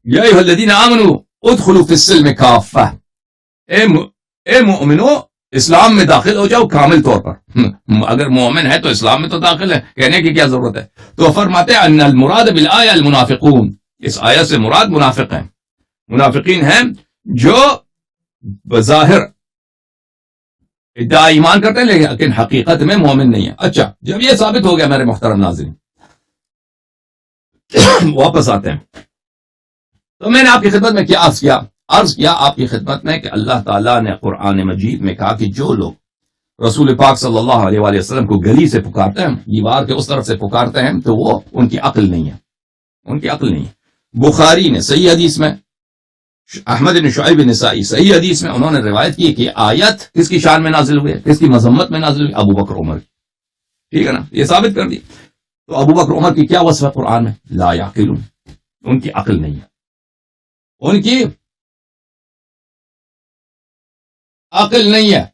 یا ایھا الذین آمنوا ادخلوا فی السلم کافہ, اے مومنو اسلام میں داخل ہو جاؤ کامل طور پر. اگر مومن ہے تو اسلام میں تو داخل ہے, کہنے کی کیا ضرورت ہے. تو فرماتے ہیں ان المراد بالآیہ المنافقون, اس آیت سے مراد منافق ہیں, منافقین ہیں جو بظاہر ادعا ایمان کرتے ہیں لیکن حقیقت میں مومن نہیں ہے. اچھا, جب یہ ثابت ہو گیا میرے محترم ناظرین, واپس آتے ہیں. تو میں نے آپ کی خدمت میں کیا عرض کیا آپ کی خدمت میں کہ اللہ تعالیٰ نے قرآن مجید میں کہا کہ جو لوگ رسول پاک صلی اللہ علیہ وآلہ وسلم کو گلی سے پکارتے ہیں, دیوار کے اس طرف سے پکارتے ہیں, تو وہ ان کی عقل نہیں ہے, ان کی عقل نہیں ہے. بخاری نے صحیح حدیث میں, احمد بن شعیب نسائی صحیح حدیث میں انہوں نے روایت کی کہ آیت کس کی شان میں نازل ہوئی, کس کی مذمت میں نازل ہوئی, ابو بکر عمر کی. ٹھیک ہے نا, یہ ثابت کر دی. تو ابو بکر عمر کی کیا وصف ہے قرآن میں؟ لا یعقلون, ان کی عقل نہیں ہے, ان کی عقل نہیں ہے.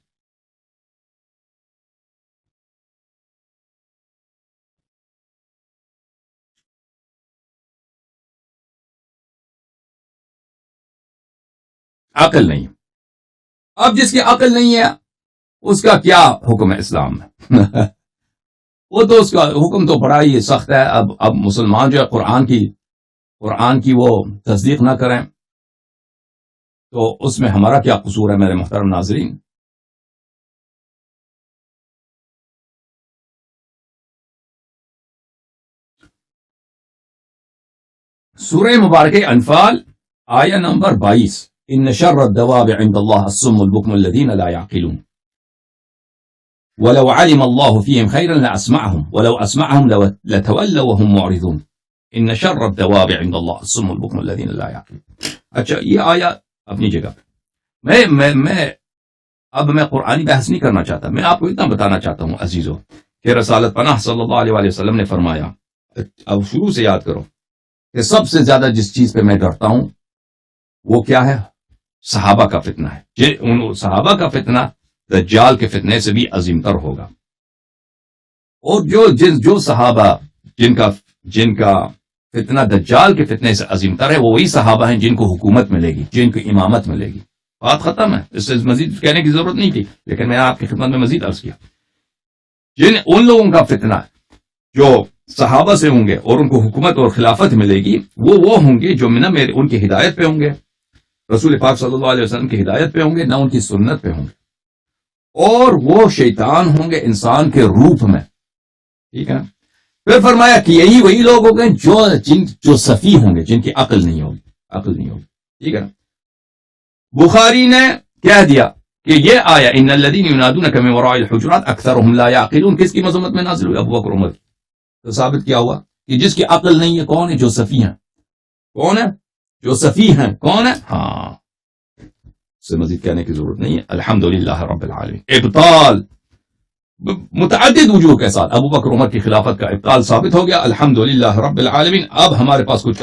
عقل نہیں. اب جس کی عقل نہیں ہے اس کا کیا حکم ہے اسلام میں؟ وہ تو اس کا حکم تو بڑا ہی سخت ہے. اب مسلمان جو ہے قرآن کی وہ تصدیق نہ کریں, تو اس میں ہمارا کیا قصور ہے میرے محترم ناظرین؟ سورہ مبارکہ انفال آیہ نمبر 22، ان شر الدواب عند اللہ الصم البکم الذین لا يعقلون ولو علم اللہ فیہم خیرا لاسمعهم ولو اسمعهم لتولوا وهم معرضون ان شر الدواب عند اللہ الصم البکم الذین لا يعقلون۔ اچھا، یہ آیہ اپنی جگہ پہ میں قرآنی بحث نہیں کرنا چاہتا، میں آپ کو اتنا بتانا چاہتا ہوں عزیزو کہ رسالت پناہ صلی اللہ علیہ وآلہ وسلم نے فرمایا، اب شروع سے یاد کرو کہ سب سے زیادہ جس چیز پہ میں ڈرتا ہوں وہ کیا ہے؟ صحابہ کا فتنہ ہے۔ ان صحابہ کا فتنہ دجال کے فتنے سے بھی عظیم تر ہوگا، اور جو صحابہ جن کا فتنہ دجال کے فتنے سے عظیم تر ہے، وہ وہی صحابہ ہیں جن کو حکومت ملے گی، جن کو امامت ملے گی۔ بات ختم ہے، اس سے مزید کہنے کی ضرورت نہیں تھی، لیکن میں نے آپ کی خدمت میں مزید عرض کیا، ان لوگوں کا فتنہ جو صحابہ سے ہوں گے اور ان کو حکومت اور خلافت ملے گی، وہ ہوں گے جو ان کی ہدایت پہ ہوں گے، رسول پاک صلی اللہ علیہ وسلم کی ہدایت پہ ہوں گے، نہ ان کی سنت پہ ہوں گے، اور وہ شیطان ہوں گے انسان کے روپ میں، ٹھیک ہے۔ پھر فرمایا کہ یہی وہی لوگ ہوں گے جو صفی ہوں گے، جن کی عقل نہیں ہوگی، ٹھیک ہے۔ بخاری نے کہہ دیا کہ یہ آیا ان الذین ینادونک من وراء الحجرات اکثرهم لا یعقلون کس کی مذمت میں نازل ہوئی؟ ابو بکر عمر کی۔ تو ثابت کیا ہوا کہ جس کی عقل نہیں ہے کون ہے؟ جو صفی ہیں۔ کون ہے؟ جو صفی ہیں۔ کون ہے؟ ہاں، اس سے مزید کہنے کی ضرورت نہیں ہے۔ الحمدللہ رب العالمین۔ ابطال متعدد وجوہ کے ساتھ ابو بکر عمر کی خلافت کا ابطال ثابت ہو گیا، الحمدللہ رب العالمین۔ اب ہمارے پاس کچھ